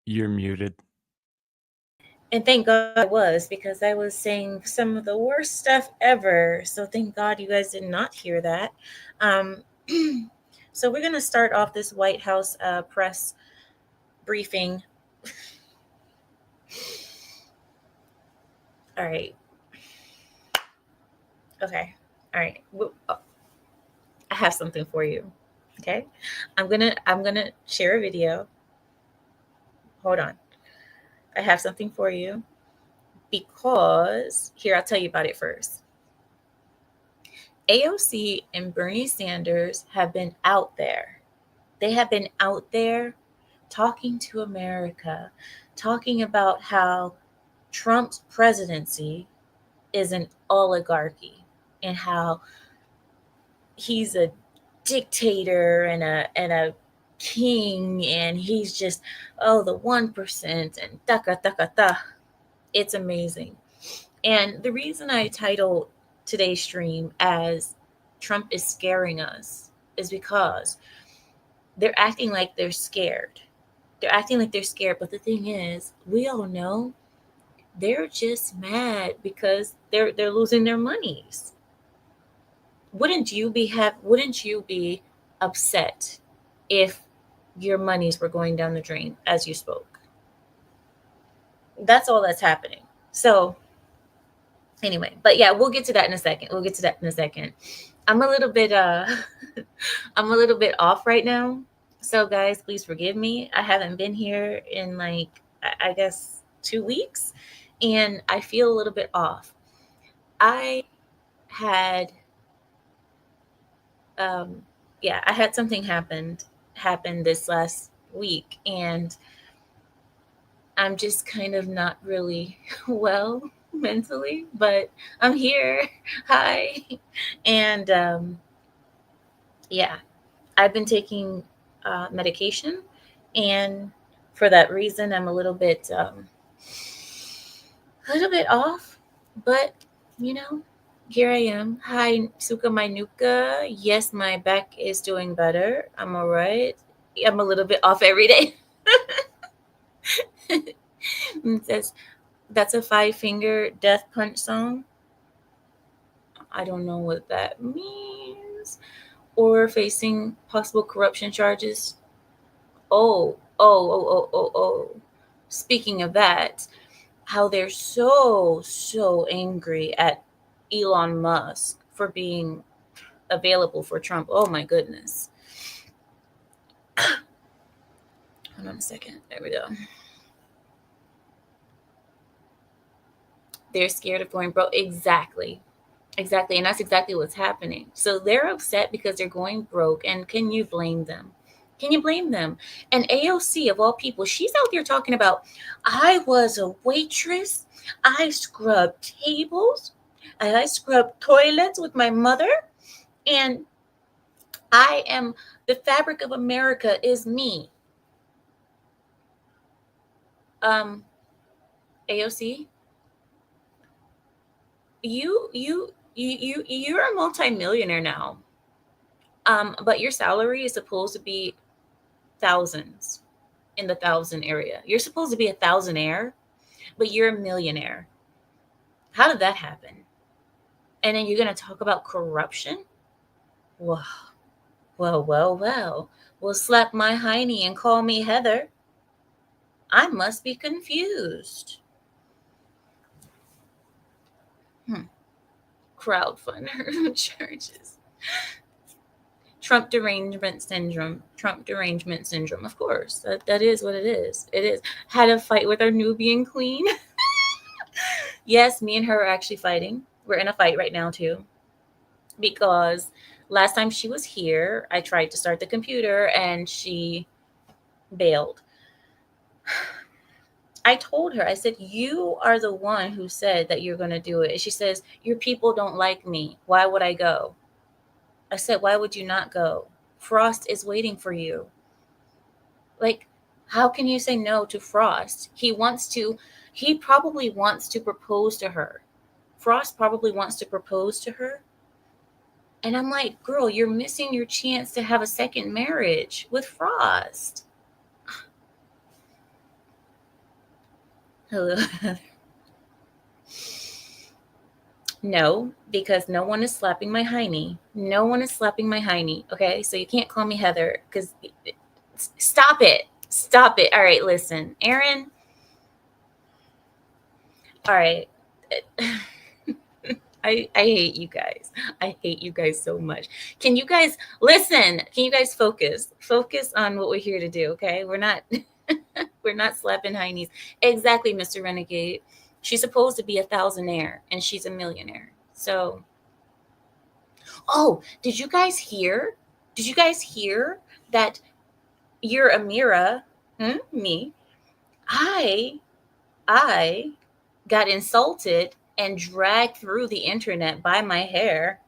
You're muted. And thank God I was, because I was saying some of the worst stuff ever. So thank God you guys did not hear that. Um, so we're going to start off this White House press briefing. All right. Okay. All right. I have something for you. Okay. I'm gonna share a video. Hold on. I have something for you because here I'll tell you about it first. AOC and Bernie Sanders have been out there. They have been out there talking to America, talking about how Trump's presidency is an oligarchy and how he's a dictator and a king, and he's just, oh, the 1% and taka taka ta. It's amazing. And the reason I titled today's stream as Trump is scaring us is because they're acting like they're scared. They're acting like they're scared, but the thing is, we all know they're just mad because they're losing their monies. Wouldn't you be upset if your monies were going down the drain as you spoke? That's all that's happening. So anyway, but yeah, we'll get to that in a second. We'll get to that in a second. I'm a little bit I'm a little bit off right now. So guys, please forgive me. I haven't been here in like I guess 2 weeks, and I feel a little bit off. I had um yeah, I had something happen this last week, and I'm just kind of not really well mentally, but I'm here. Hi. And yeah, I've been taking medication, and for that reason, I'm a little bit off. But you know, here I am. Hi, Suka Mainuka. Yes, my back is doing better. I'm all right. I'm a little bit off every day. It says that's a five finger death punch song. I don't know what that means. Or facing possible corruption charges. Oh. Speaking of that, how they're so angry at Elon Musk for being available for Trump. Oh my goodness. Hold on a second. There we go. They're scared of going broke. Exactly. Exactly. And that's exactly what's happening. So they're upset because they're going broke. And can you blame them? Can you blame them? And AOC, of all people, she's out there talking about, I was a waitress. I scrubbed tables. And I scrubbed toilets with my mother. And I am the fabric of America is me. Um, AOC, you're a multimillionaire now. But your salary is supposed to be thousands, in the thousand area. You're supposed to be a thousandaire, but you're a millionaire. How did that happen? And then you're gonna talk about corruption? Well, well. Well, slap my hiney and call me Heather. I must be confused. Hmm. Crowdfunder charges. Trump derangement syndrome. Trump derangement syndrome. Of course, that is what it is. It is. Had a fight with our Nubian queen. Yes, me and her are actually fighting. We're in a fight right now too, because last time she was here, I tried to start the computer and she bailed. I told her, I said, you are the one who said that you're going to do it. And she says, your people don't like me. Why would I go? I said, why would you not go? Frost is waiting for you. Like, how can you say no to Frost? He probably wants to propose to her. Frost probably wants to propose to her. And I'm like, girl, you're missing your chance to have a second marriage with Frost. Hello. No, because no one is slapping my hiney. No one is slapping my hiney. Okay, so you can't call me Heather because stop it. Stop it. All right, listen, Aaron. All right. I hate you guys. I hate you guys so much. Can you guys listen? Can you guys focus? Focus on what we're here to do, okay? We're not we're not slapping heinies. Exactly, Mr. Renegade. She's supposed to be a thousandaire and she's a millionaire. So, oh, did you guys hear? Did you guys hear that you're Amira? Me. I I got insulted and dragged through the internet by my hair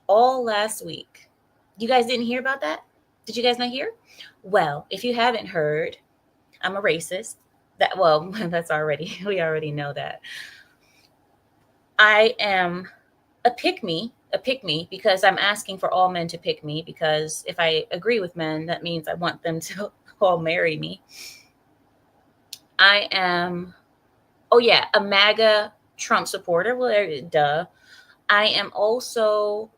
all last week. You guys didn't hear about that? Did you guys not hear? Well, if you haven't heard, I'm a racist. That well, that's already we already know that. I am a pick me because I'm asking for all men to pick me because if I agree with men, that means I want them to all marry me. I am oh yeah, a MAGA Trump supporter. Well, duh. I am also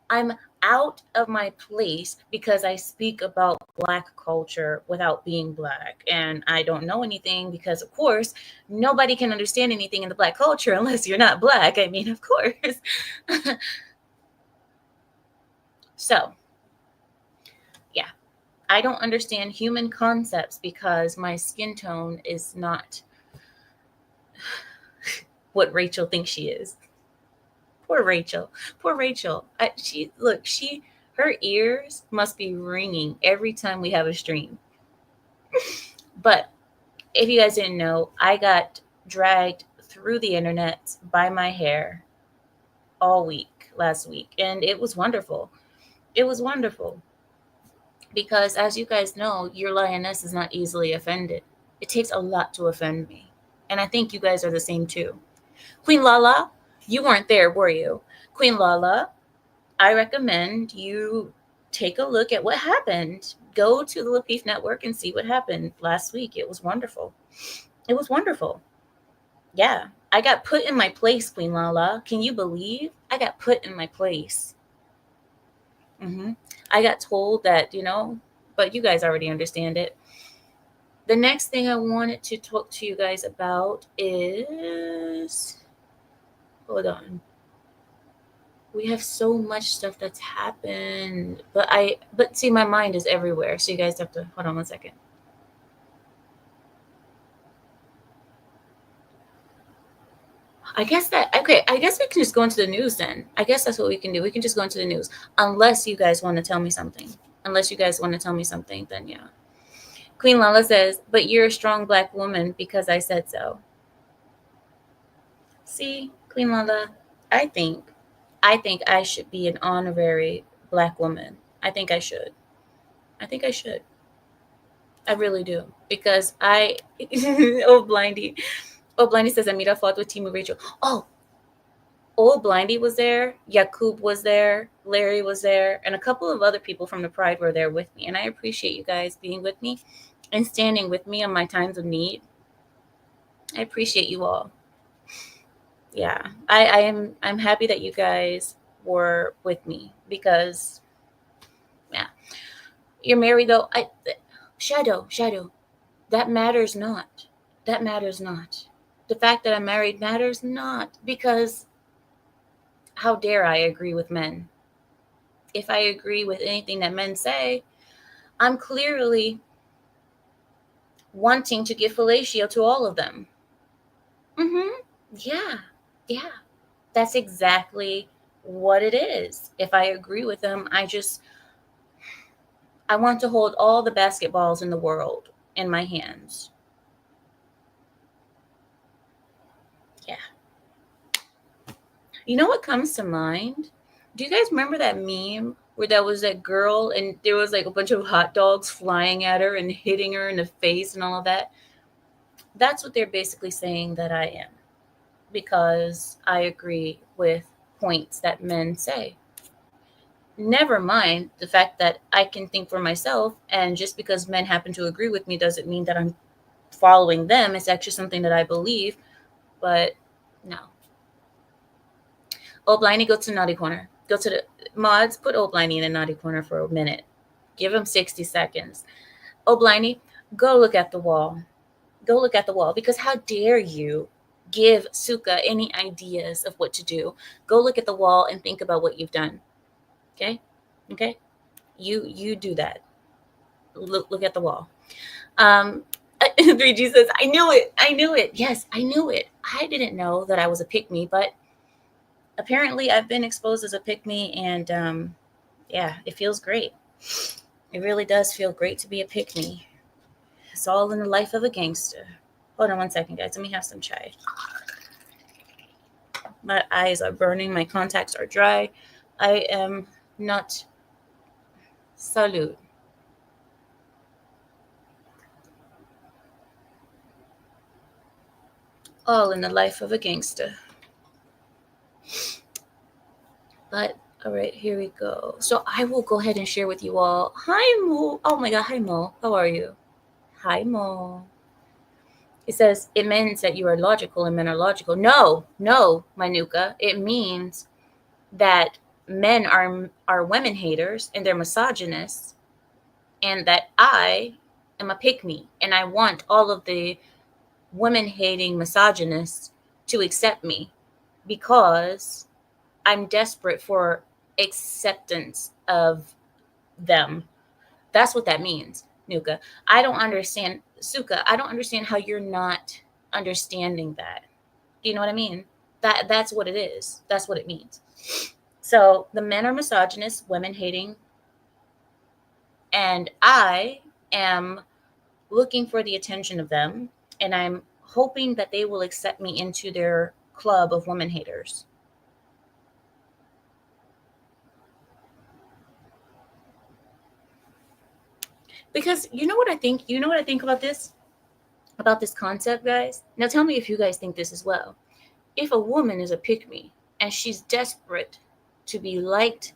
I'm out of my place because I speak about black culture without being black. And I don't know anything because, of course, nobody can understand anything in the black culture unless you're not black. I mean, of course. So, yeah, I don't understand human concepts because my skin tone is not what Rachel thinks she is. Poor Rachel. Poor Rachel. Her ears must be ringing every time we have a stream. But if you guys didn't know, I got dragged through the internet by my hair all week last week, and it was wonderful. It was wonderful because, as you guys know, your lioness is not easily offended. It takes a lot to offend me, and I think you guys are the same too. Queen Lala, you weren't there, were you? Queen Lala, I recommend you take a look at what happened. Go to the Lapeef Network and see what happened last week. It was wonderful. It was wonderful. Yeah. I got put in my place, Queen Lala. Can you believe? I got put in my place. I got told that, but you guys already understand it. The next thing I wanted to talk to you guys about is. Hold on. We have so much stuff that's happened, but see, my mind is everywhere, so you guys have to hold on 1 second. I guess we can just go into the news then. I guess that's what we can do. We can just go into the news, unless you guys want to tell me something. Then yeah. Queen Lala says, but you're a strong black woman because I said so. See, Queen Lala, I think I should be an honorary black woman. I think I should. I really do. Because oh, Blindy. Oh, Blindy says, Amira fought with Team Rachel. Oh, Old Blindy was there. Yakub was there. Larry was there. And a couple of other people from the Pride were there with me. And I appreciate you guys being with me and standing with me on my times of need. I appreciate you all. Yeah. I'm happy that you guys were with me because, yeah. You're married though. Shadow. That matters not. The fact that I'm married matters not because how dare I agree with men? If I agree with anything that men say, I'm clearly wanting to give fellatio to all of them. Yeah. That's exactly what it is. If I agree with them, I want to hold all the basketballs in the world in my hands. Yeah. You know what comes to mind? Do you guys remember that meme where there was that girl and there was like a bunch of hot dogs flying at her and hitting her in the face and all of that? That's what they're basically saying that I am because I agree with points that men say. Never mind the fact that I can think for myself, and just because men happen to agree with me doesn't mean that I'm following them. It's actually something that I believe, but no. Oh, Bliney, go to the naughty corner. Go to the mods, put Old Bliney in the naughty corner for a minute. Give him 60 seconds. Oh, Bliney, go look at the wall. Go look at the wall, because how dare you give Suka any ideas of what to do? Go look at the wall and think about what you've done. Okay? Okay? You do that. Look at the wall. 3G says, I knew it. I knew it. Yes, I knew it. I didn't know that I was a pick me, but apparently I've been exposed as a pick me, and yeah, it feels great. It really does feel great to be a pick me. It's all in the life of a gangster. Hold on one second, guys. Let me have some chai. My eyes are burning. My contacts are dry. I am not. Salute. All in the life of a gangster. But all right, here we go. So I will go ahead and share with you all. Hi, Mo. Oh my God. Hi, Mo. How are you? Hi, Mo. It says it means that you are logical and men are logical. No, no, Manuka. It means that men are women haters and they're misogynists, and that I am a pick me, and I want all of the women hating misogynists to accept me because I'm desperate for acceptance of them. That's what that means, Nuka. I don't understand, Suka. I don't understand how you're not understanding that. Do you know what I mean? That's what it is. That's what it means. So the men are misogynists, women hating, and I am looking for the attention of them, and I'm hoping that they will accept me into their club of women haters. Because you know what I think? You know what I think about this? About this concept, guys? Now tell me if you guys think this as well. If a woman is a pick me and she's desperate to be liked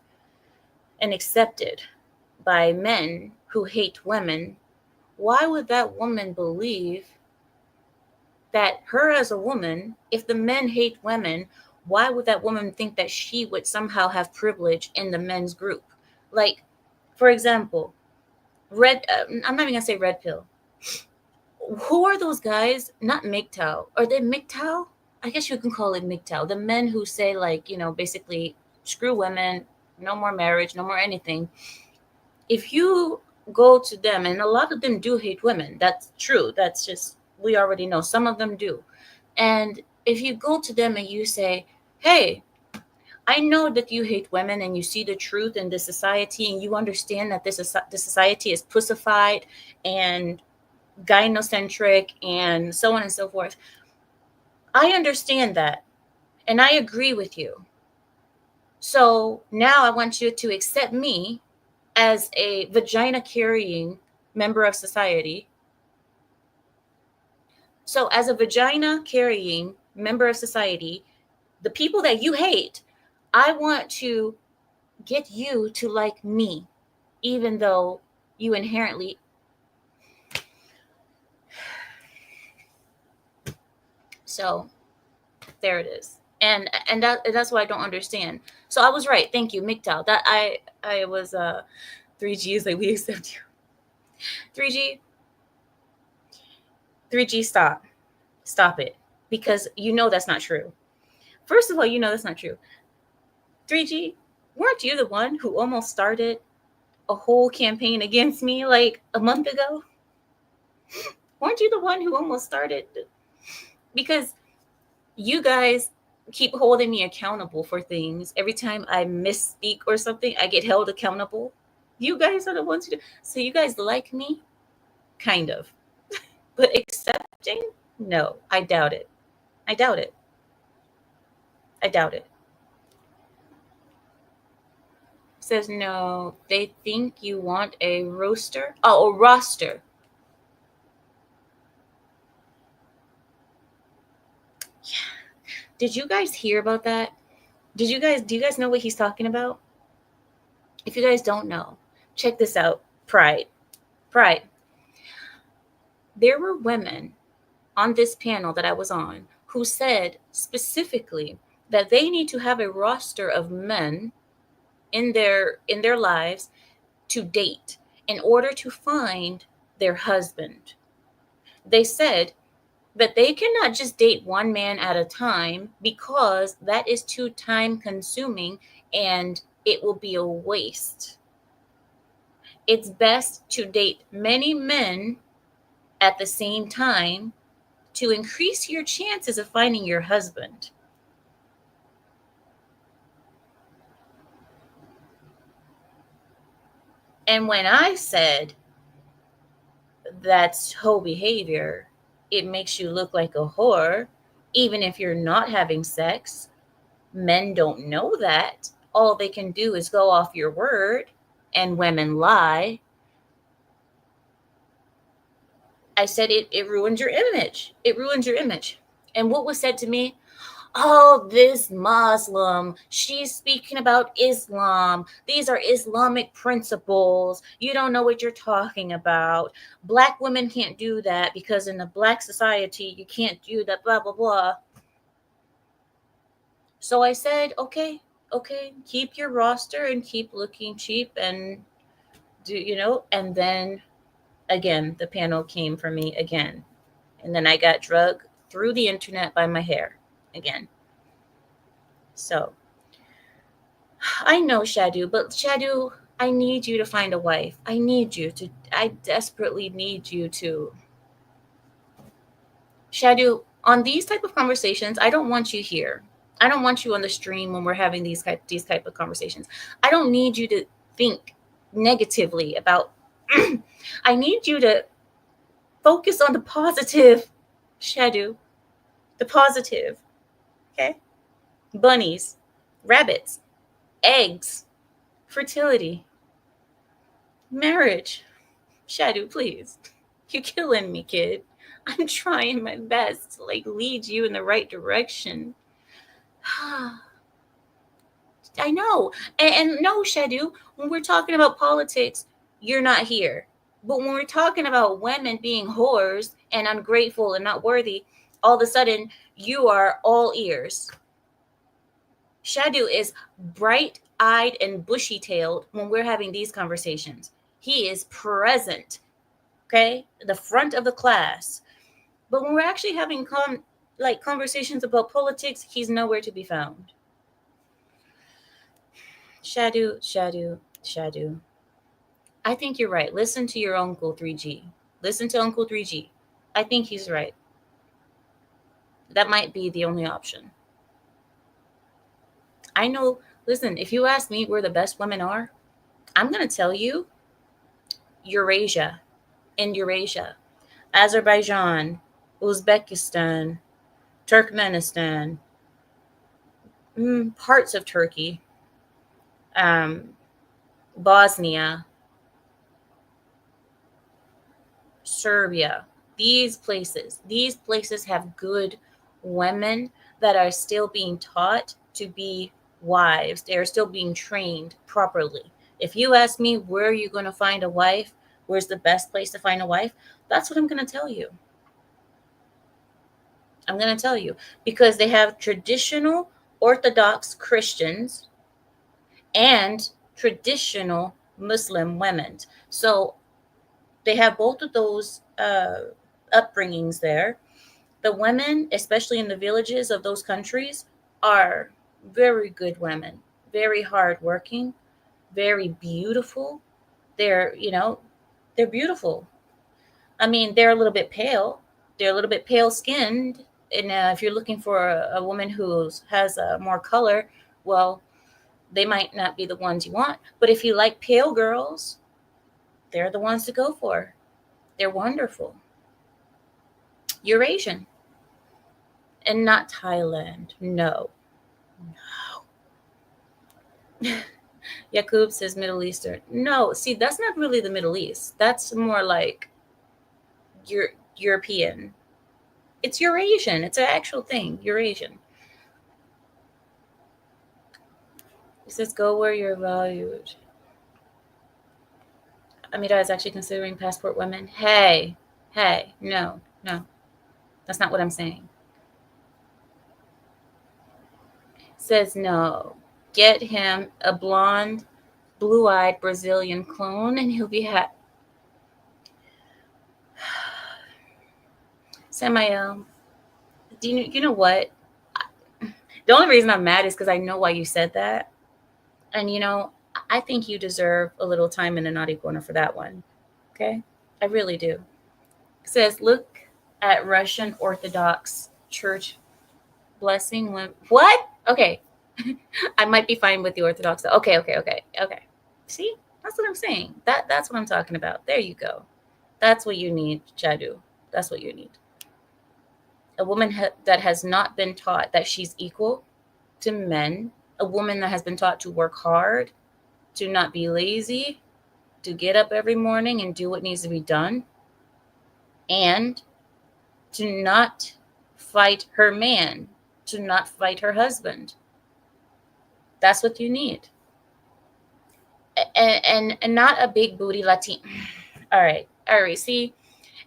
and accepted by men who hate women, why would that woman believe that her as a woman, if the men hate women, why would that woman think that she would somehow have privilege in the men's group? Like, for example, I'm not even gonna say red pill. Who are those guys? Not MGTOW. Are they MGTOW? I guess you can call it MGTOW. The men who say, like, basically, screw women, no more marriage, no more anything. If you go to them, and a lot of them do hate women, that's true. That's just, we already know. Some of them do. And if you go to them and you say, hey, I know that you hate women and you see the truth in this society, and you understand that this society is pussified and gynocentric and so on and so forth. I understand that, and I agree with you. So now I want you to accept me as a vagina carrying member of society. So, as a vagina carrying member of society, the people that you hate, I want to get you to like me, even though you inherently. So, there it is. And that's what I don't understand. So I was right. Thank you, MGTOW. That I was 3G is like, we accept you. 3G 3G, stop it, because you know that's not true. First of all, you know that's not true. 3G, weren't you the one who almost started a whole campaign against me like a month ago? Weren't you the one who almost started? Because you guys keep holding me accountable for things. Every time I misspeak or something, I get held accountable. You guys are the ones who do. So you guys like me? Kind of. But accepting? No, I doubt it. I doubt it. I doubt it. Says no, they think you want a roaster. Oh, a roster. Yeah. Did you guys hear about that? Do you guys know what he's talking about? If you guys don't know, check this out. Pride. Pride. There were women on this panel that I was on who said specifically that they need to have a roster of men in their lives to date in order to find their husband. They said that they cannot just date one man at a time because that is too time consuming and it will be a waste. It's best to date many men at the same time to increase your chances of finding your husband. And when I said that's hoe behavior, it makes you look like a whore, even if you're not having sex. Men don't know that. All they can do is go off your word, and women lie. I said it ruins your image. It ruins your image. And what was said to me? Oh, this Muslim, she's speaking about Islam. These are Islamic principles. You don't know what you're talking about. Black women can't do that because in a black society, you can't do that, blah, blah, blah. So I said, okay, keep your roster and keep looking cheap and and then again, the panel came for me again. And then I got drugged through the internet by my hair again. So I know, Shadu, but Shadu, I need you to find a wife. I desperately need you to. Shadu, on these type of conversations, I don't want you here. I don't want you on the stream when we're having these type of conversations. I don't need you to think negatively about I need you to focus on the positive, Shadu. The positive. Okay? Bunnies, rabbits, eggs, fertility, marriage. Shadu, please. You're killing me, kid. I'm trying my best to lead you in the right direction. I know. And no, Shadu, when we're talking about politics, you're not here. But when we're talking about women being whores and ungrateful and not worthy, all of a sudden you are all ears. Shadu is bright eyed and bushy tailed when we're having these conversations. He is present, okay? The front of the class. But when we're actually having conversations about politics, he's nowhere to be found. Shadu. I think you're right. Listen to your Uncle 3G. Listen to Uncle 3G. I think he's right. That might be the only option. I know, listen, if you ask me where the best women are, I'm going to tell you Eurasia, in Eurasia, Azerbaijan, Uzbekistan, Turkmenistan, parts of Turkey, Bosnia, Serbia. These places have good women that are still being taught to be wives. They are still being trained properly. If you ask me where are you going to find a wife, where's the best place to find a wife, that's what I'm going to tell you. I'm going to tell you because they have traditional Orthodox Christians and traditional Muslim women. So they have both of those upbringings there. The women, especially in the villages of those countries, are very good women, very hardworking, very beautiful. They're beautiful. I mean, they're a little bit pale. They're a little bit pale skinned. And if you're looking for a woman who has more color, well, they might not be the ones you want. But if you like pale girls, they're the ones to go for. They're wonderful. Eurasian. And not Thailand. No. Yakub says Middle Eastern. No, see, that's not really the Middle East. That's more like European. It's Eurasian. It's an actual thing. Eurasian. He says, go where you're valued. Amira is actually considering passport women. Hey, no, that's not what I'm saying. Says no. Get him a blonde, blue-eyed Brazilian clone, and he'll be happy. Samael, do you know what? The only reason I'm mad is because I know why you said that, and I think you deserve a little time in the naughty corner for that one. Okay, I really do. It says look at Russian Orthodox Church blessing when what? Okay, I might be fine with the Orthodox. Okay. See, that's what I'm saying. That's what I'm talking about. There you go. That's what you need, Jadu. That's what you need. A woman that has not been taught that she's equal to men. A woman that has been taught to work hard, to not be lazy, to get up every morning and do what needs to be done, and to not fight her man, to not fight her husband. That's what you need. And not a big booty Latin. All right. See,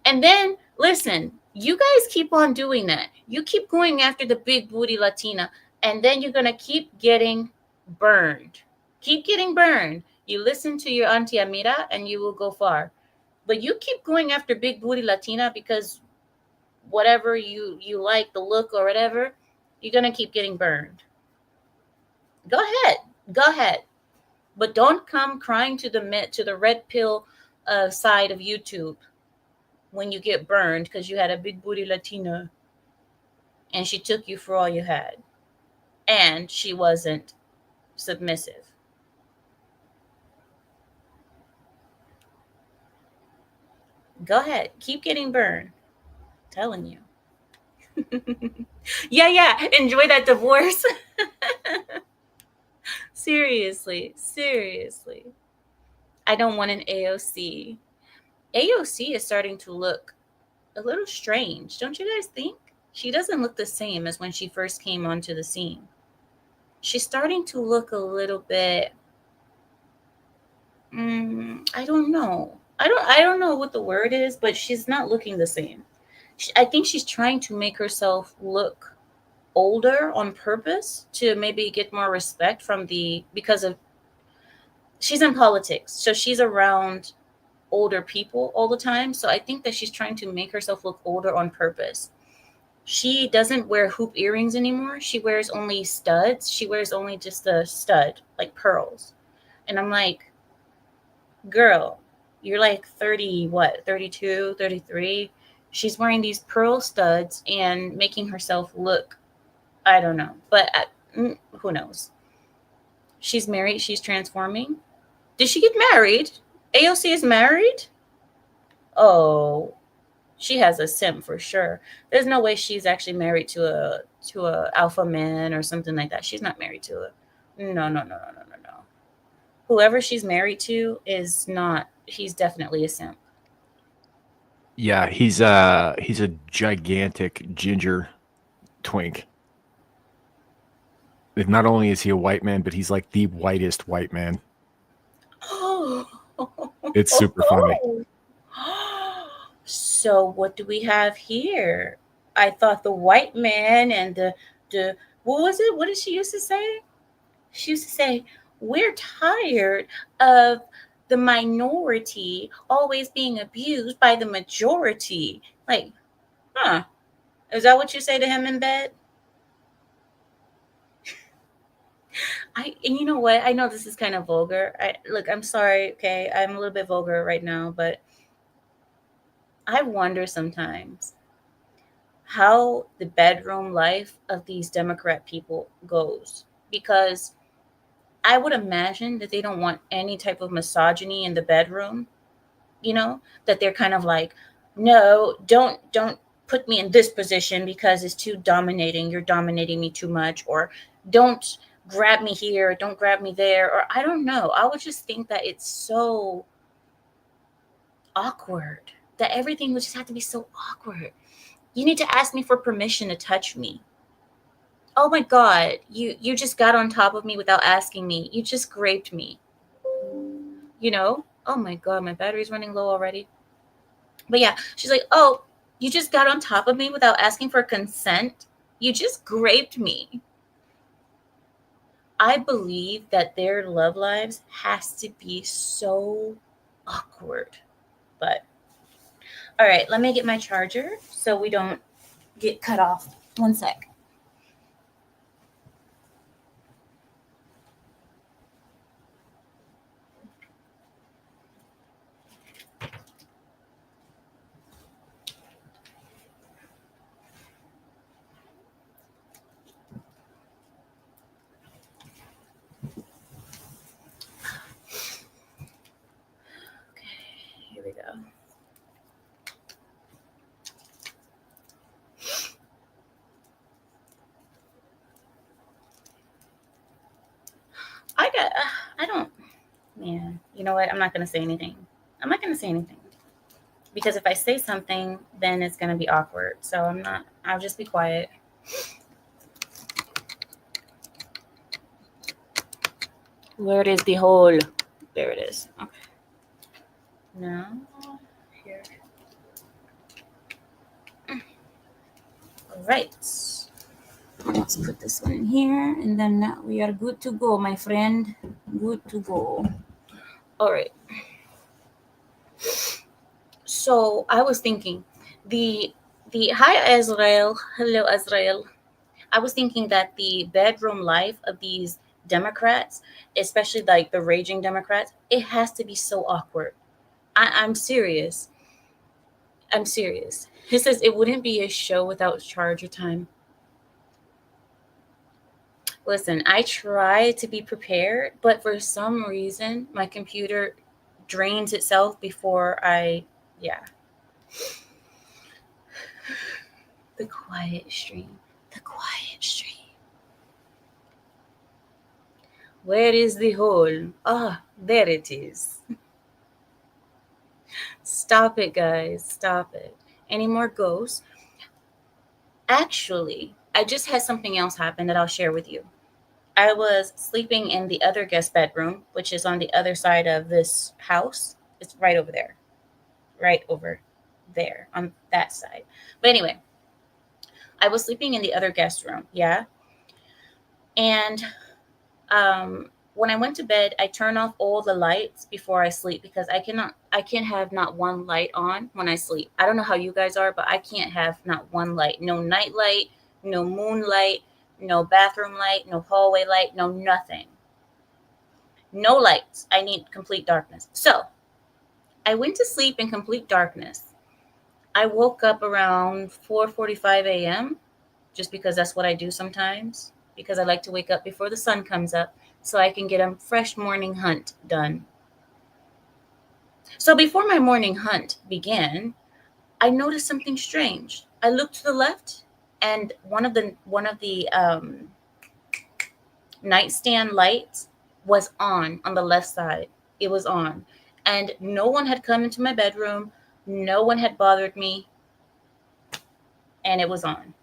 and then listen, you guys keep on doing that. You keep going after the big booty Latina, and then you're gonna keep getting burned. Keep getting burned. You listen to your auntie Amira, and you will go far. But you keep going after big booty Latina because whatever you like, the look or whatever, you're gonna keep getting burned. Go ahead. But don't come crying to the red pill side of YouTube when you get burned because you had a big booty Latina and she took you for all you had and she wasn't submissive. Go ahead, keep getting burned. I'm telling you. Yeah, enjoy that divorce. Seriously. I don't want an AOC. AOC is starting to look a little strange, don't you guys think? She doesn't look the same as when she first came onto the scene. She's starting to look a little bit I don't know. I don't know what the word is, but she's not looking the same. I think she's trying to make herself look older on purpose to maybe get more respect from because of she's in politics. So she's around older people all the time. So I think that she's trying to make herself look older on purpose. She doesn't wear hoop earrings anymore. She wears only studs. She wears only just a stud, like pearls. And I'm like, girl, you're like 30, what, 32, 33? She's wearing these pearl studs and making herself look, I don't know, but who knows? She's married. She's transforming. Did she get married? AOC is married? Oh, she has a simp for sure. There's no way she's actually married to a alpha man or something like that. She's not married to a no. Whoever she's married to is not. He's definitely a simp. Yeah, he's a gigantic ginger twink. Not only is he a white man, but he's like the whitest white man. It's super funny. So what do we have here? I thought the white man and the what was it? What did she used to say? She used to say, "We're tired of the minority always being abused by the majority." Like, huh? Is that what you say to him in bed? And you know what? I know this is kind of vulgar. Look, I'm sorry, okay? I'm a little bit vulgar right now, but I wonder sometimes how the bedroom life of these Democrat people goes because I would imagine that they don't want any type of misogyny in the bedroom, that they're kind of like, no, don't put me in this position because it's too dominating. You're dominating me too much, or don't grab me here, don't grab me there, or I don't know. I would just think that it's so awkward that everything would just have to be so awkward. You need to ask me for permission to touch me. Oh my god, you just got on top of me without asking me. You just raped me. You know? Oh my God, my battery's running low already. But yeah, she's like, oh, you just got on top of me without asking for consent? You just raped me. I believe that their love lives has to be so awkward. But all right, let me get my charger so we don't get cut off. One sec. Okay, here we go. I don't, man, you know what? I'm not going to say anything. I'm not going to say anything. Because if I say something, then it's going to be awkward. So I'll just be quiet. Where is the hole? There it is. Okay. Now, here. All right. Let's put this one in here. And then now we are good to go, my friend. Good to go. All right. So I was thinking, the hi Israel, hello Israel. I was thinking that the bedroom life of these Democrats, especially like the raging Democrats, it has to be so awkward. I'm serious. I'm serious. He says it wouldn't be a show without charger time. Listen, I try to be prepared, but for some reason, my computer drains itself before yeah. The quiet stream. The quiet stream. Where is the hole? Ah, there it is. Stop it, guys. Stop it. Any more ghosts? Actually, I just had something else happen that I'll share with you. I was sleeping in the other guest bedroom, which is on the other side of this house. It's right over there. Right over there on that side. But anyway, I was sleeping in the other guest room. Yeah. And when I went to bed, I turn off all the lights before I sleep because I can't have not one light on when I sleep. I don't know how you guys are, but I can't have not one light. No night light, no moonlight, no bathroom light, no hallway light, no nothing. No lights. I need complete darkness. So I went to sleep in complete darkness. I woke up around 4:45 a.m. just because that's what I do sometimes. Because I like to wake up before the sun comes up so I can get a fresh morning hunt done. So before my morning hunt began, I noticed something strange. I looked to the left, and one of the nightstand lights was on the left side. It was on, and no one had come into my bedroom. No one had bothered me, and it was on.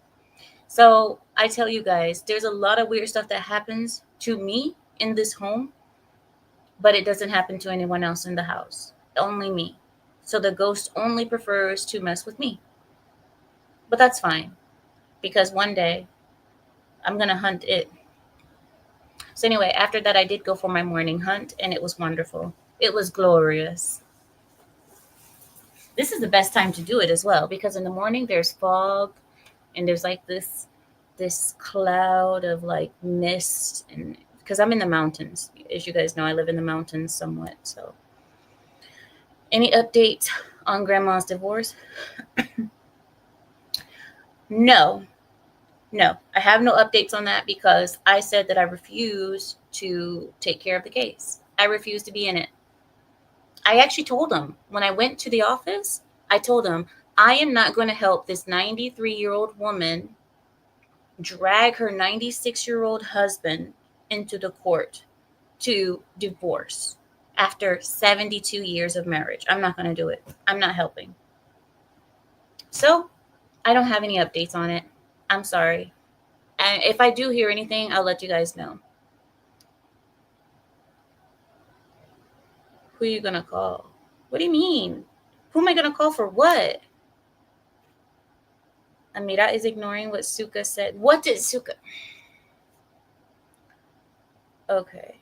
So I tell you guys, there's a lot of weird stuff that happens to me in this home, but it doesn't happen to anyone else in the house. Only me. So the ghost only prefers to mess with me. But that's fine because one day I'm going to hunt it. So anyway, after that, I did go for my morning hunt and it was wonderful. It was glorious. This is the best time to do it as well because in the morning there's fog and there's like this cloud of like mist, and because I'm in the mountains, as you guys know, I live in the mountains somewhat. So any updates on grandma's divorce? No, I have no updates on that because I said that I refuse to take care of the case. I refuse to be in it. I actually told him when I went to the office, I told him I am not going to help this 93-year-old woman drag her 96-year-old husband into the court to divorce after 72 years of marriage. I'm not going to do it. I'm not helping. So I don't have any updates on it. I'm sorry. And if I do hear anything, I'll let you guys know. Who are you going to call? What do you mean? Who am I going to call for what? Amira is ignoring what Suka said. What did Suka? Okay.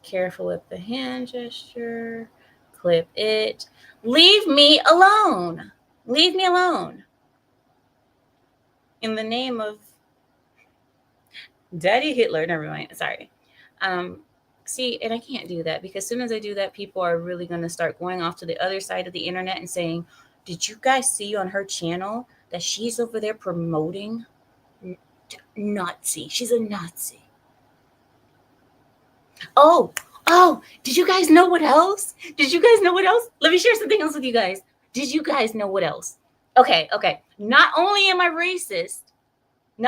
Careful with the hand gesture. Clip it. Leave me alone. Leave me alone. In the name of Daddy Hitler. Never mind. Sorry. See, and I can't do that because as soon as I do that, people are really going to start going off to the other side of the internet and saying, did you guys see on her channel that she's over there promoting Nazi? She's a Nazi. Oh, did you guys know what else? Let me share something else with you guys. Did you guys know what else? Okay. Not only am I racist, and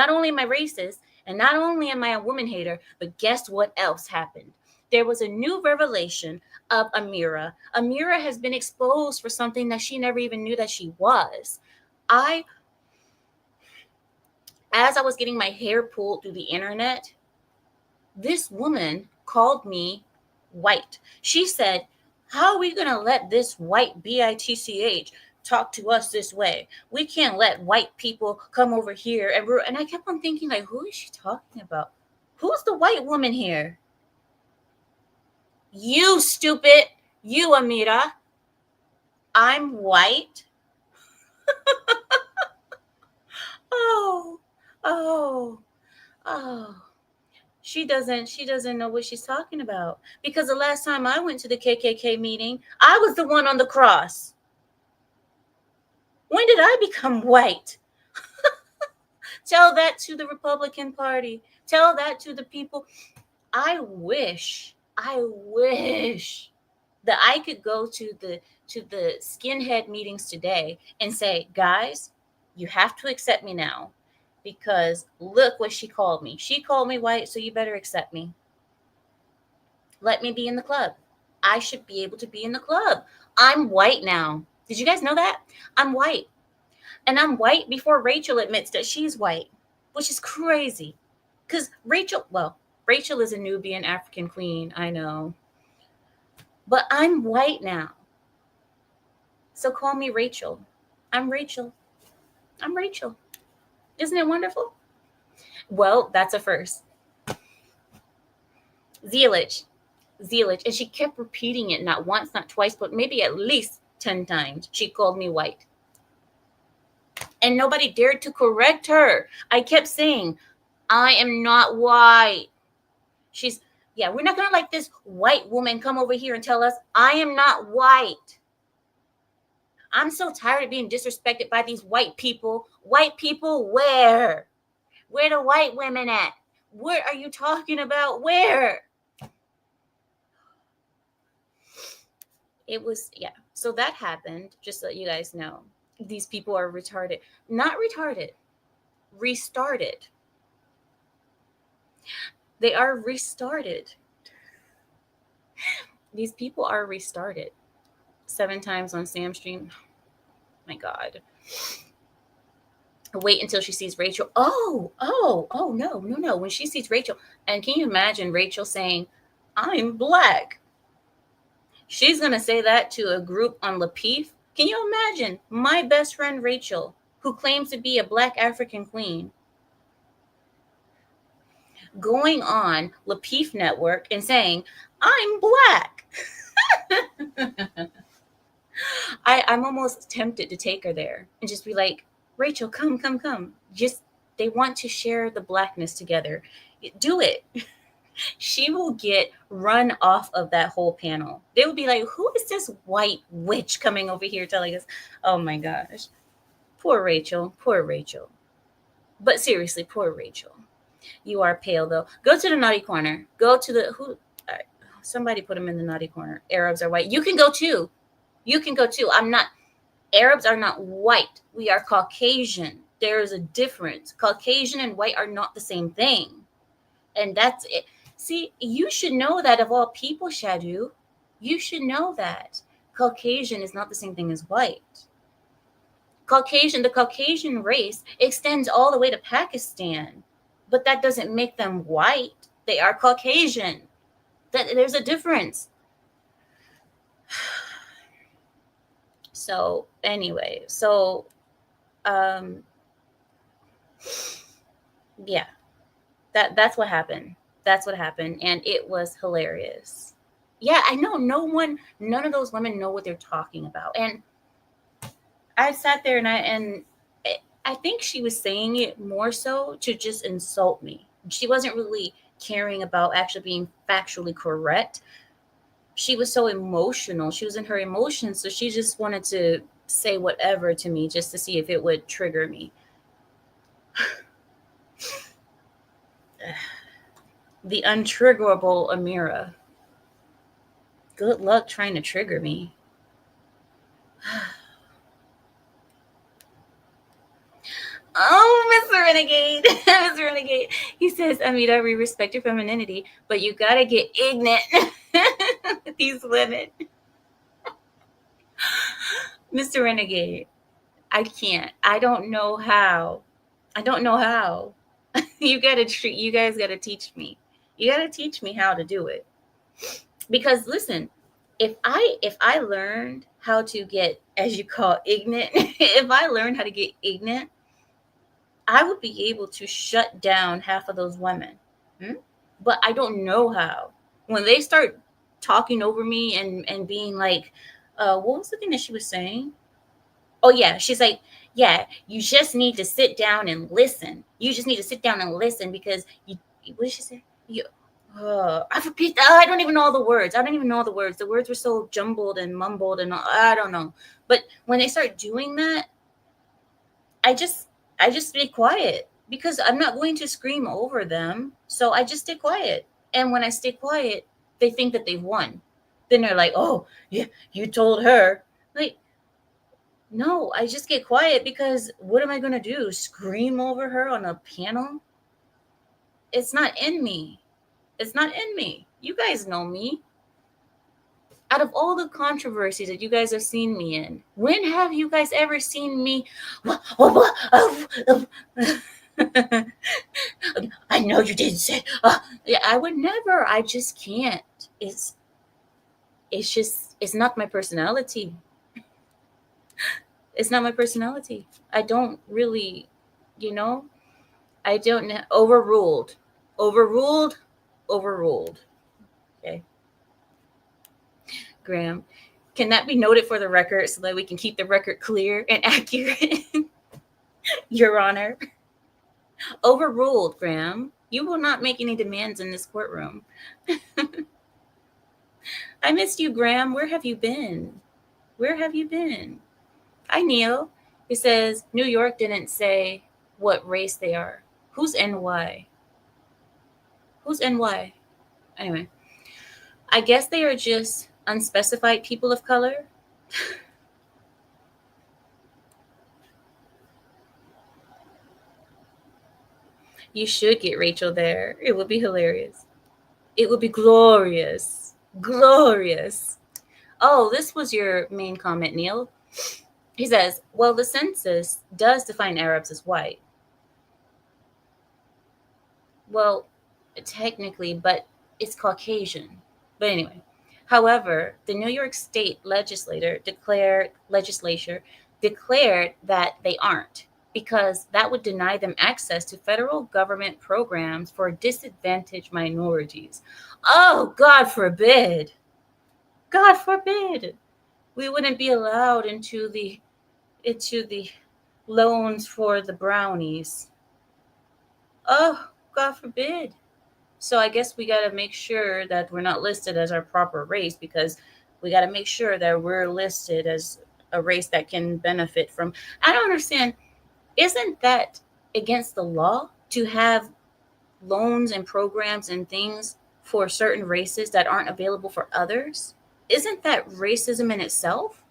not only am I a woman hater, but guess what else happened? There was a new revelation of Amira. Amira has been exposed for something that she never even knew that she was. As I was getting my hair pulled through the internet, this woman called me white. She said, how are we going to let this white bitch talk to us this way? We can't let white people come over here. And I kept on thinking, like, who is she talking about? Who's the white woman here? You stupid. You, Amira. I'm white. Oh. She doesn't know what she's talking about. Because the last time I went to the KKK meeting, I was the one on the cross. When did I become white? Tell that to the Republican Party. Tell that to the people. I wish that I could go to the skinhead meetings today and say, guys, you have to accept me now. Because look what she called me. She called me white, so you better accept me. Let me be in the club. I should be able to be in the club. I'm white now. Did you guys know that? I'm white. And I'm white before Rachel admits that she's white, which is crazy. Because Rachel is a Nubian African queen, I know. But I'm white now. So call me Rachel. I'm Rachel. Isn't it wonderful? Well, that's a first. Zealage. And she kept repeating it, not once, not twice, but maybe at least 10 times. She called me white. And nobody dared to correct her. I kept saying, I am not white. We're not going to let this white woman come over here and tell us I am not white. I'm so tired of being disrespected by these white people. White people where? Where the white women at? What are you talking about? Where? It was, so that happened, just so you guys know. These people are retarded. Not retarded. Restarted. They are restarted. These people are restarted. 7 times on Sam's stream. My God. Wait until she sees Rachel. Oh, no. When she sees Rachel, and can you imagine Rachel saying, I'm black? She's going to say that to a group on Lapeef. Can you imagine my best friend Rachel, who claims to be a black African queen, going on Lapeef Network and saying, I'm black? I'm almost tempted to take her there and just be like, Rachel, come. Just, they want to share the blackness together. Do it. She will get run off of that whole panel. They will be like, who is this white witch coming over here telling us? Oh my gosh. Poor Rachel. But seriously, poor Rachel. You are pale though. Go to the naughty corner. Go to the, somebody put them in the naughty corner. Arabs are white. You can go too. Arabs are not white. We are Caucasian. There is a difference. Caucasian and white are not the same thing. And that's it. See, you should know that of all people, Shadu. You should know that. Caucasian is not the same thing as white. The Caucasian race extends all the way to Pakistan. But that doesn't make them white. They are Caucasian. There's a difference. So anyway, so um yeah, that's what happened. That's what happened, and it was hilarious. Yeah, I know none of those women know what they're talking about. And I sat there and I think she was saying it more so to just insult me. She wasn't really caring about actually being factually correct. She was so emotional. She was in her emotions, so she just wanted to say whatever to me just to see if it would trigger me. The untriggerable Amira. Good luck trying to trigger me. Oh, Mr. Renegade. Mr. Renegade. He says, Amita, we respect your femininity, but you gotta get ignorant with these women. Mr. Renegade, I can't. I don't know how. I don't know how. You guys gotta teach me. You gotta teach me how to do it. Because listen, if I learned how to get, as you call, ignorant, if I learned how to get ignorant, I would be able to shut down half of those women. Hmm? But I don't know how. When they start talking over me and being like, what was the thing that she was saying? Oh yeah, she's like, yeah, you just need to sit down and listen. You just need to sit down and listen because you. What did she say? You. I forget. I don't even know all the words. I don't even know all the words. The words were so jumbled and mumbled, and I don't know. But when they start doing that, I just I just stay quiet because I'm not going to scream over them. So I just stay quiet. And when I stay quiet, they think that they've won. Then they're like, "Oh, yeah, you told her." Like, no, I just get quiet because what am I going to do? Scream over her on a panel? It's not in me. It's not in me. You guys know me. Out of all the controversies that you guys have seen me in, when have you guys ever seen me? I know you didn't say. Yeah, I would never. I just can't. It's it's not my personality. It's not my personality. I don't really, you know. I don't know. Overruled, overruled, overruled. Okay, Graham. Can that be noted for the record so that we can keep the record clear and accurate? Your Honor. Overruled, Graham. You will not make any demands in this courtroom. I missed you, Graham. Where have you been? Where have you been? Hi, Neil. He says New York didn't say what race they are. Who's NY? Who's NY? Anyway, I guess they are just unspecified people of color. You should get Rachel there. It would be hilarious. It would be glorious. Glorious. Oh, this was your main comment, Neil. He says, well, the census does define Arabs as white. Well, technically, but it's Caucasian. But anyway, however, the New York State legislature declared that they aren't because that would deny them access to federal government programs for disadvantaged minorities. Oh, God forbid. God forbid. We wouldn't be allowed into the loans for the brownies. Oh, God forbid. So I guess we got to make sure that we're not listed as our proper race because we got to make sure that we're listed as a race that can benefit from. I don't understand. Isn't that against the law to have loans and programs and things for certain races that aren't available for others? Isn't that racism in itself?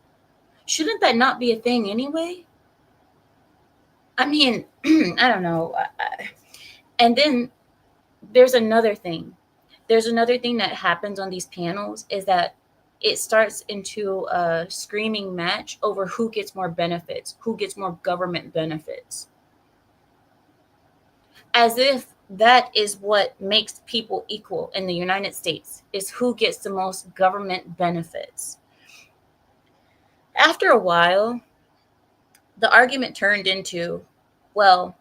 Shouldn't that not be a thing anyway? I mean, I don't know. And then there's another thing. There's another thing that happens on these panels is that it starts into a screaming match over who gets more benefits, who gets more government benefits. As if that is what makes people equal in the United States, is who gets the most government benefits. After a while, the argument turned into, well,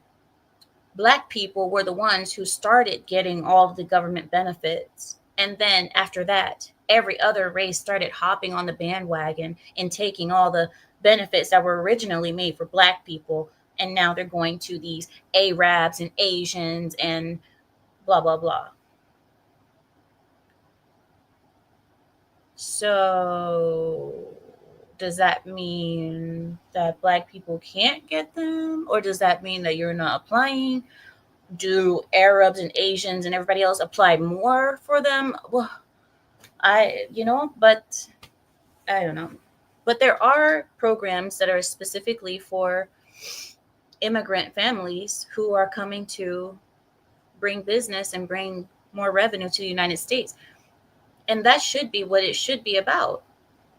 Black people were the ones who started getting all of the government benefits. And then after that, every other race started hopping on the bandwagon and taking all the benefits that were originally made for Black people. And now they're going to these Arabs and Asians and blah, blah, blah. So does that mean that Black people can't get them? Or does that mean that you're not applying? Do Arabs and Asians and everybody else apply more for them? Well, but I don't know. But there are programs that are specifically for immigrant families who are coming to bring business and bring more revenue to the United States. And that should be what it should be about.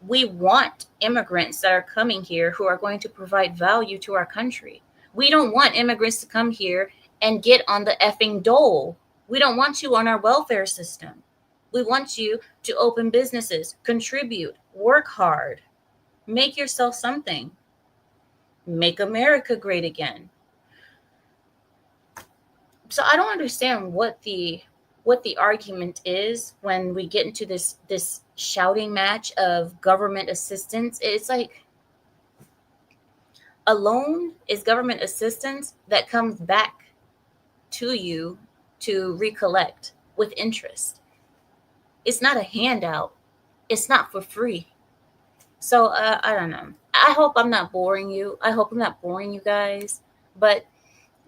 We want immigrants that are coming here who are going to provide value to our country. We don't want immigrants to come here and get on the effing dole. We don't want you on our welfare system. We want you to open businesses, contribute, work hard, make yourself something, make America great again. So I don't understand what the argument is when we get into this shouting match of government assistance. It's like, a loan is government assistance that comes back to you to recollect with interest. It's not a handout. It's not for free. So I don't know. I hope I'm not boring you. I hope I'm not boring you guys. But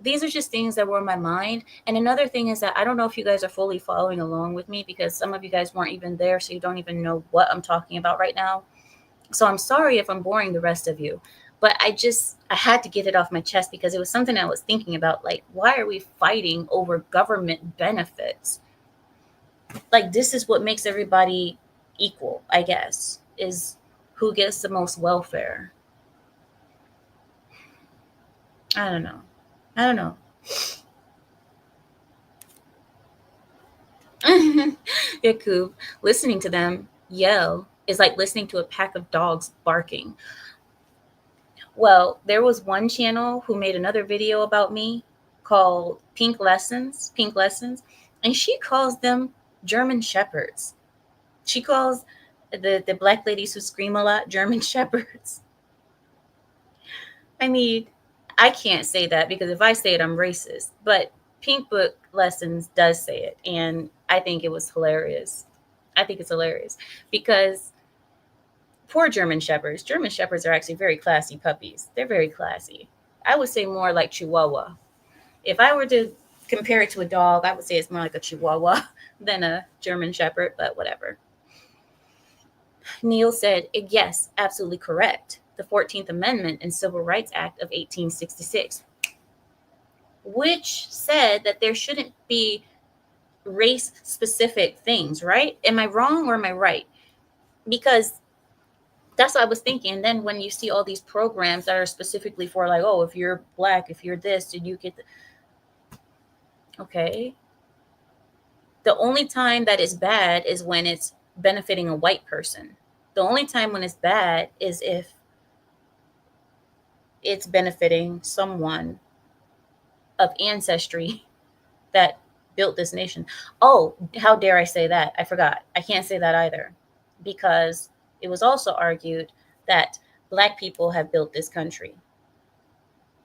these are just things that were in my mind. And another thing is that I don't know if you guys are fully following along with me, because some of you guys weren't even there, so you don't even know what I'm talking about right now. So I'm sorry if I'm boring the rest of you. But I had to get it off my chest because it was something I was thinking about. Like, why are we fighting over government benefits? Like, this is what makes everybody equal, I guess, is who gets the most welfare. I don't know. Yakub, listening to them yell is like listening to a pack of dogs barking. Well, there was one channel who made another video about me called Pink Lessons, and she calls them German Shepherds. She calls the Black ladies who scream a lot German Shepherds. I mean, I can't say that because if I say it, I'm racist. But Pink Book Lessons does say it, and I think it was hilarious. I think it's hilarious because poor German Shepherds. German Shepherds are actually very classy puppies. They're very classy. I would say more like Chihuahua. If I were to compare it to a dog, I would say it's more like a Chihuahua than a German Shepherd, but whatever. Neil said, yes, absolutely correct. The 14th Amendment and Civil Rights Act of 1866, which said that there shouldn't be race-specific things, right? Am I wrong or am I right? Because that's what I was thinking. And then when you see all these programs that are specifically for, like, oh, if you're Black, if you're this, did you get okay. The only time that is bad is when it's benefiting a white person. The only time when it's bad is if it's benefiting someone of ancestry that built this nation. Oh, how dare I say that? I forgot. I can't say that either, because it was also argued that Black people have built this country.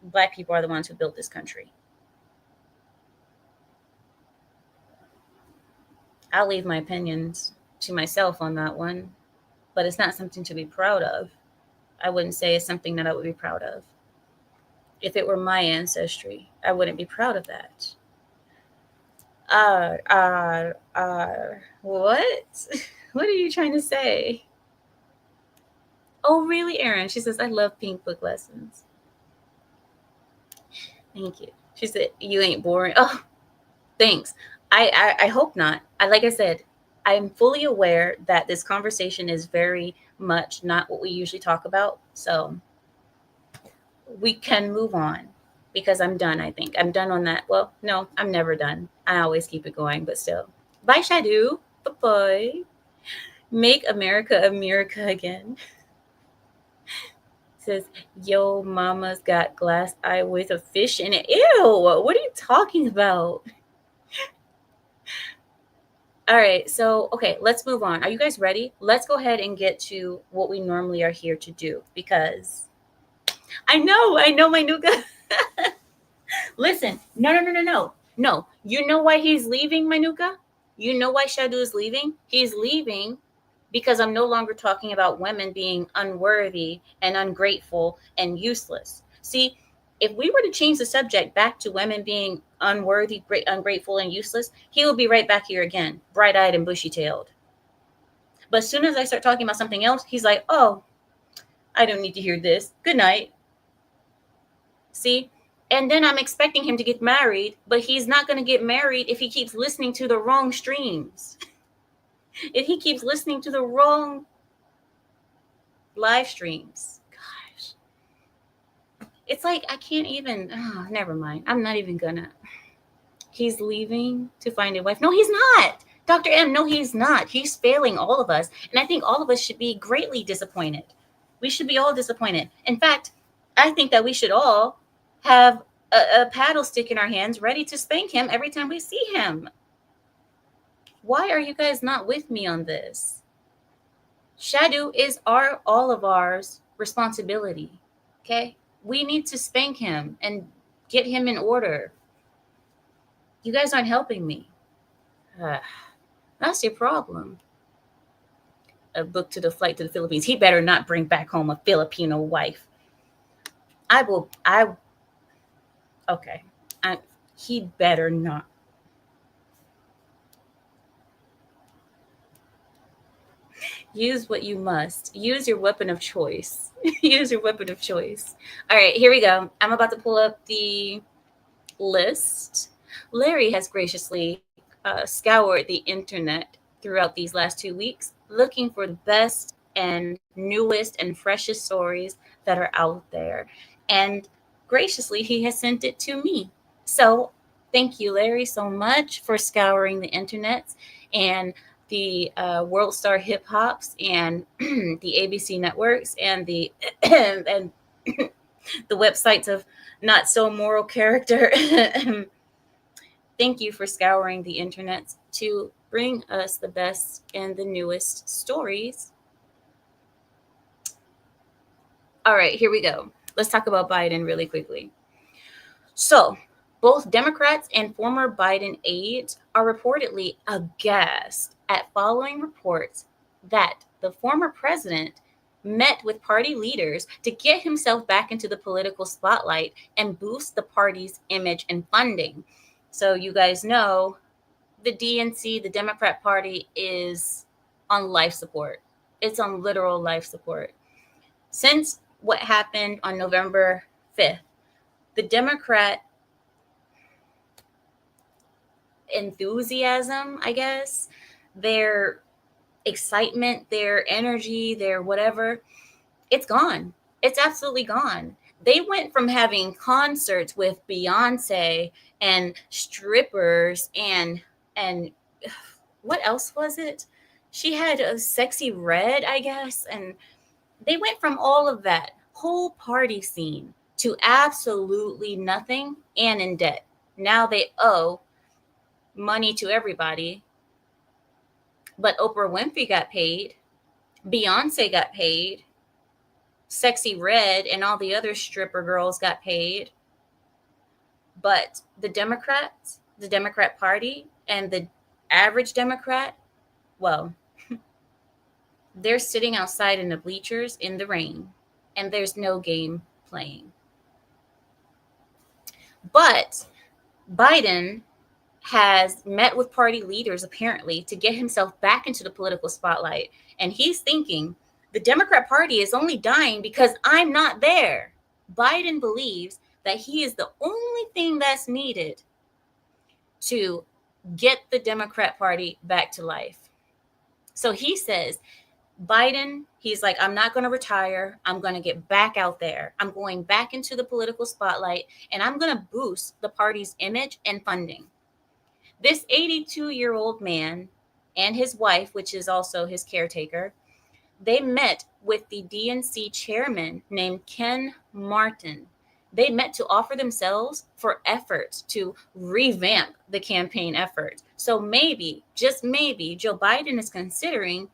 Black people are the ones who built this country. I'll leave my opinions to myself on that one, but it's not something to be proud of. I wouldn't say it's something that I would be proud of. If it were my ancestry, I wouldn't be proud of that. What? What are you trying to say? Oh, really, Erin? She says, I love Pink Book Lessons. Thank you. She said, you ain't boring. Oh, thanks. I hope not. Like I said, I'm fully aware that this conversation is very much not what we usually talk about. So we can move on because I'm done, I think. I'm done on that. Well, no, I'm never done. I always keep it going, but still. Bye, Shadu. Bye-bye. Make America America again. Says, yo, mama's got glass eye with a fish in it. Ew, what are you talking about? All right, so, okay, let's move on. Are you guys ready? Let's go ahead and get to what we normally are here to do, because I know, my new guy. Listen, no. You know why he's leaving, Manuka? You know why Shadu is leaving? He's leaving because I'm no longer talking about women being unworthy and ungrateful and useless. See, if we were to change the subject back to women being unworthy, ungrateful, and useless, he will be right back here again, bright-eyed and bushy-tailed. But as soon as I start talking about something else, he's like, oh, I don't need to hear this. Good night. See? And then I'm expecting him to get married, but he's not going to get married if he keeps listening to the wrong streams. If he keeps listening to the wrong live streams. Gosh. It's like I can't even, oh, never mind. I'm not even gonna. He's leaving to find a wife. No, he's not. Dr. M, no, he's not. He's failing all of us. And I think all of us should be greatly disappointed. We should be all disappointed. In fact, I think that we should all have a paddle stick in our hands ready to spank him every time we see him. Why are you guys not with me on this? Shadu is all of ours responsibility. Okay? We need to spank him and get him in order. You guys aren't helping me. That's your problem. A book to the flight to the Philippines. He better not bring back home a Filipino wife. He better not. Use what you must. Use your weapon of choice. Use your weapon of choice. All right, here we go. I'm about to pull up the list. Larry has graciously scoured the internet throughout these last 2 weeks, looking for the best and newest and freshest stories that are out there. And graciously, he has sent it to me. So thank you, Larry, so much for scouring the internet and the World Star Hip Hops and the ABC networks and the and the websites of not so moral character. Thank you for scouring the internet to bring us the best and the newest stories. All right, here we go. Let's talk about Biden really quickly. So, both Democrats and former Biden aides are reportedly aghast at following reports that the former president met with party leaders to get himself back into the political spotlight and boost the party's image and funding. So you guys know the DNC, the Democrat Party, is on life support. It's on literal life support. Since what happened on November 5th, the Democrat enthusiasm, I guess, their excitement, their energy, their whatever, it's gone. It's absolutely gone. They went from having concerts with Beyonce and strippers and what else was it? She had a Sexy Red, I guess, and they went from all of that whole party scene to absolutely nothing and in debt. Now they owe money to everybody. But Oprah Winfrey got paid. Beyonce got paid. Sexy Red and all the other stripper girls got paid. But the Democrats, the Democrat Party, and the average Democrat, well, they're sitting outside in the bleachers in the rain, and there's no game playing. But Biden has met with party leaders apparently to get himself back into the political spotlight. And he's thinking the Democrat Party is only dying because I'm not there. Biden believes that he is the only thing that's needed to get the Democrat Party back to life. So he says, Biden, he's like, I'm not going to retire. I'm going to get back out there. I'm going back into the political spotlight, and I'm going to boost the party's image and funding. This 82-year-old man and his wife, which is also his caretaker, They met with the DNC chairman named Ken Martin. They met to offer themselves for efforts to revamp the campaign effort. So maybe, just maybe, Joe Biden is considering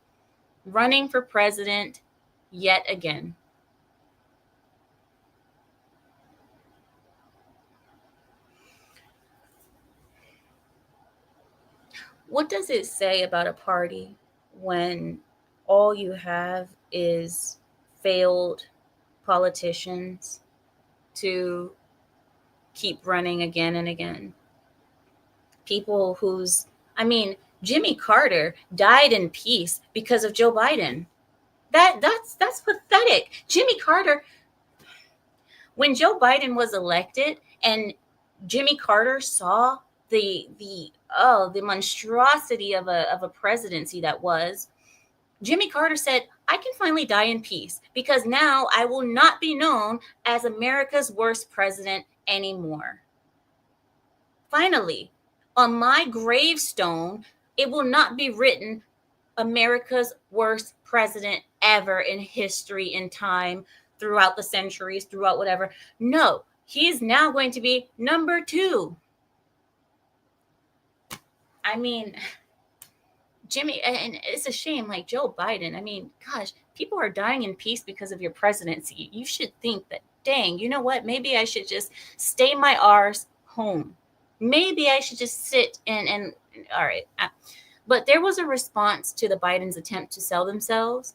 running for president yet again. What does it say about a party when all you have is failed politicians to keep running again and again? People whose, I mean, Jimmy Carter died in peace because of Joe Biden. That's pathetic. Jimmy Carter, when Joe Biden was elected and Jimmy Carter saw the monstrosity of a presidency that was, Jimmy Carter said, I can finally die in peace because now I will not be known as America's worst president anymore. Finally, on my gravestone, it will not be written America's worst president ever in history, in time, throughout the centuries, throughout whatever. No, he is now going to be number 2. I mean, Jimmy, and it's a shame, like Joe Biden. I mean, gosh, people are dying in peace because of your presidency. You should think that, dang, you know what? Maybe I should just stay my arse home. Maybe I should just sit and all right. But there was a response to the Biden's attempt to sell themselves.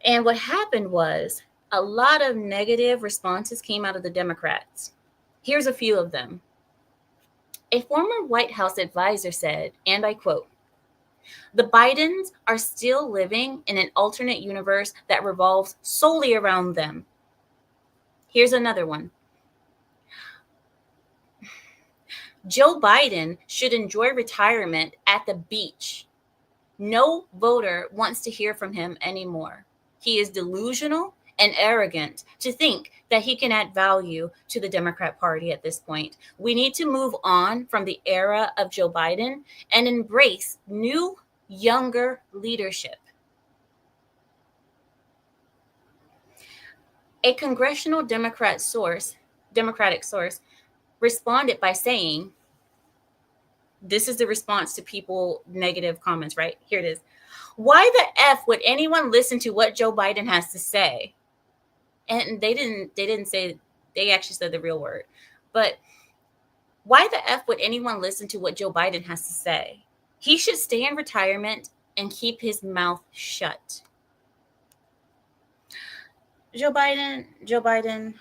And what happened was a lot of negative responses came out of the Democrats. Here's a few of them. A former White House advisor said, and I quote, "The Bidens are still living in an alternate universe that revolves solely around them." Here's another one. Joe Biden should enjoy retirement at the beach. No voter wants to hear from him anymore. He is delusional and arrogant to think that he can add value to the Democrat Party at this point. We need to move on from the era of Joe Biden and embrace new, younger leadership. A congressional Democratic source responded by saying, this is the response to people negative comments, right? Here it is. Why the F would anyone listen to what Joe Biden has to say? And they didn't say, they actually said the real word. But why the F would anyone listen to what Joe Biden has to say? He should stay in retirement and keep his mouth shut. Joe Biden,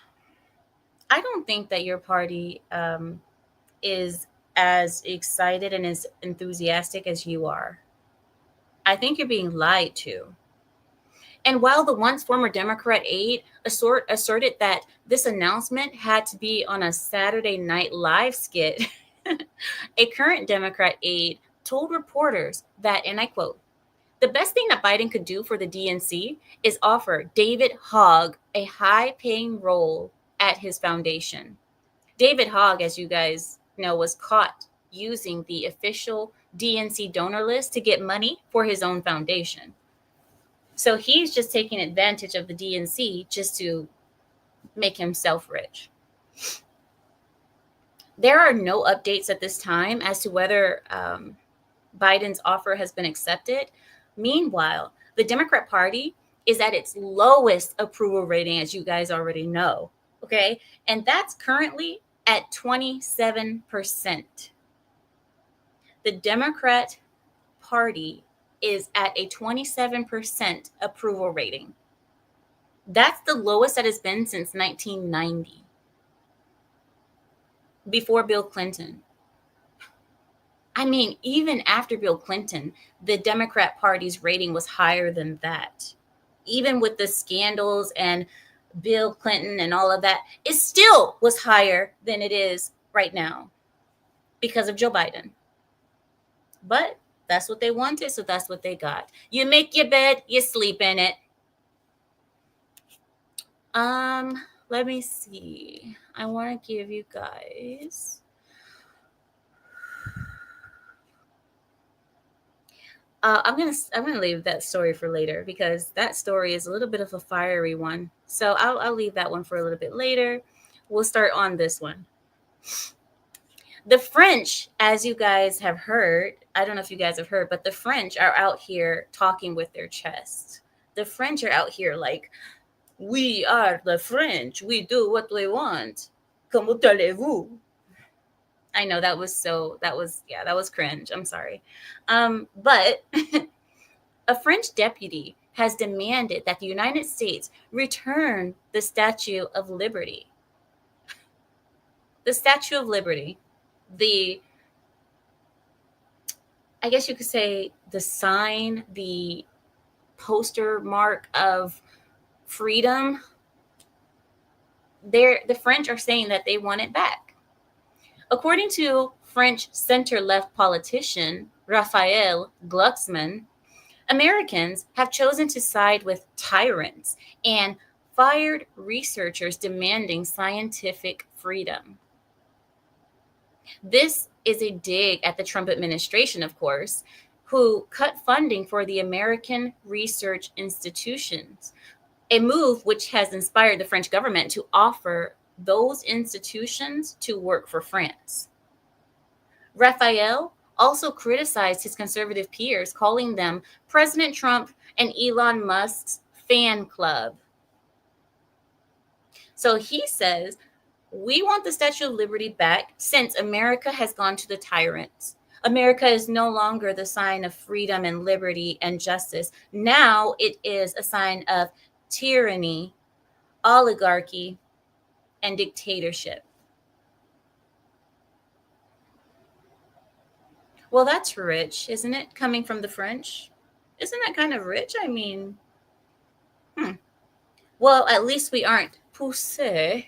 I don't think that your party is as excited and as enthusiastic as you are. I think you're being lied to. And while the once former Democrat aide asserted that this announcement had to be on a Saturday Night Live skit, a current Democrat aide told reporters that, and I quote, "The best thing that Biden could do for the DNC is offer David Hogg a high-paying role at his foundation." David Hogg, as you guys know, was caught using the official DNC donor list to get money for his own foundation. So he's just taking advantage of the DNC just to make himself rich. There are no updates at this time as to whether Biden's offer has been accepted. Meanwhile, the Democrat Party is at its lowest approval rating, as you guys already know. Okay. And that's currently at 27%. The Democrat Party is at a 27% approval rating. That's the lowest that has been since 1990, before Bill Clinton. I mean, even after Bill Clinton, the Democrat Party's rating was higher than that. Even with the scandals and Bill Clinton and all of that, it still was higher than it is right now because of Joe Biden. But that's what they wanted, so that's what they got. You make your bed, you sleep in it. Let me see. I want to give you guys I'm gonna leave that story for later because that story is a little bit of a fiery one. So I'll leave that one for a little bit later. We'll start on this one. The French, as you guys have heard, I don't know if you guys have heard, but the French are out here talking with their chest. The French are out here like, we are the French. We do what we want. Comment allez-vous? I know that was cringe. I'm sorry. But a French deputy has demanded that the United States return the Statue of Liberty. The Statue of Liberty, the, I guess you could say, the sign, the poster mark of freedom. The French are saying that they want it back. According to French center-left politician Raphael Glucksmann, Americans have chosen to side with tyrants and fired researchers demanding scientific freedom. This is a dig at the Trump administration, of course, who cut funding for the American research institutions, a move which has inspired the French government to offer those institutions to work for France. Raphael also criticized his conservative peers, calling them President Trump and Elon Musk's fan club. So he says, we want the Statue of Liberty back since America has gone to the tyrants. America is no longer the sign of freedom and liberty and justice. Now it is a sign of tyranny, oligarchy, and dictatorship. Well, that's rich, isn't it? Coming from the French. Isn't that kind of rich? I mean, well, at least we aren't poussé.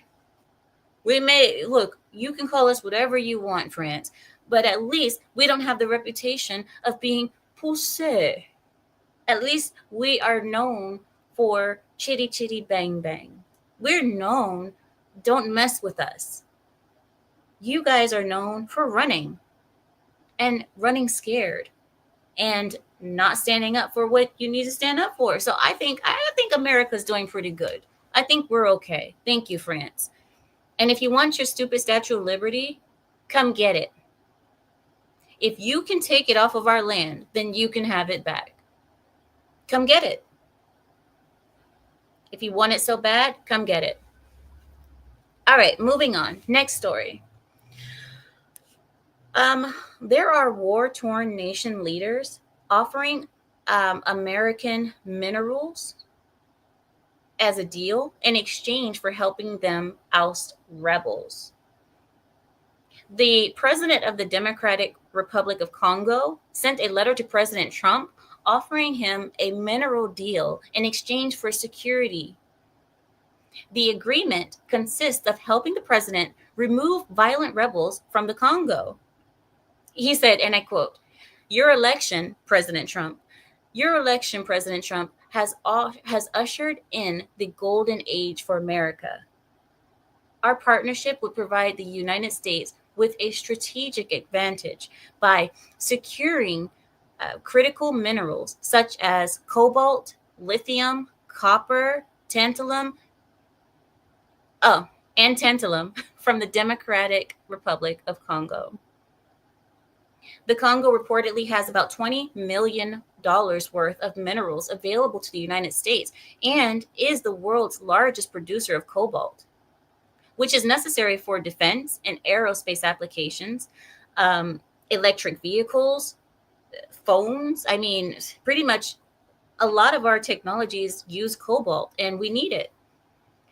We may, look, you can call us whatever you want, France, but at least we don't have the reputation of being poussé. At least we are known for chitty chitty bang bang. We're known, don't mess with us. You guys are known for running and running scared and not standing up for what you need to stand up for. So I think America's doing pretty good. I think we're okay. Thank you, France. And if you want your stupid Statue of Liberty, come get it. If you can take it off of our land, then you can have it back. Come get it. If you want it so bad, come get it. All right, moving on. Next story. There are war-torn nation leaders offering American minerals as a deal in exchange for helping them oust rebels. The president of the Democratic Republic of Congo sent a letter to President Trump offering him a mineral deal in exchange for security. The agreement consists of helping the president remove violent rebels from the Congo. He said, and I quote, your election, President Trump, has ushered in the golden age for America. Our partnership would provide the United States with a strategic advantage by securing critical minerals such as cobalt, lithium, copper, tantalum, from the Democratic Republic of Congo. The Congo reportedly has about $20 million worth of minerals available to the United States and is the world's largest producer of cobalt, which is necessary for defense and aerospace applications, electric vehicles, phones. I mean, pretty much a lot of our technologies use cobalt, and we need it.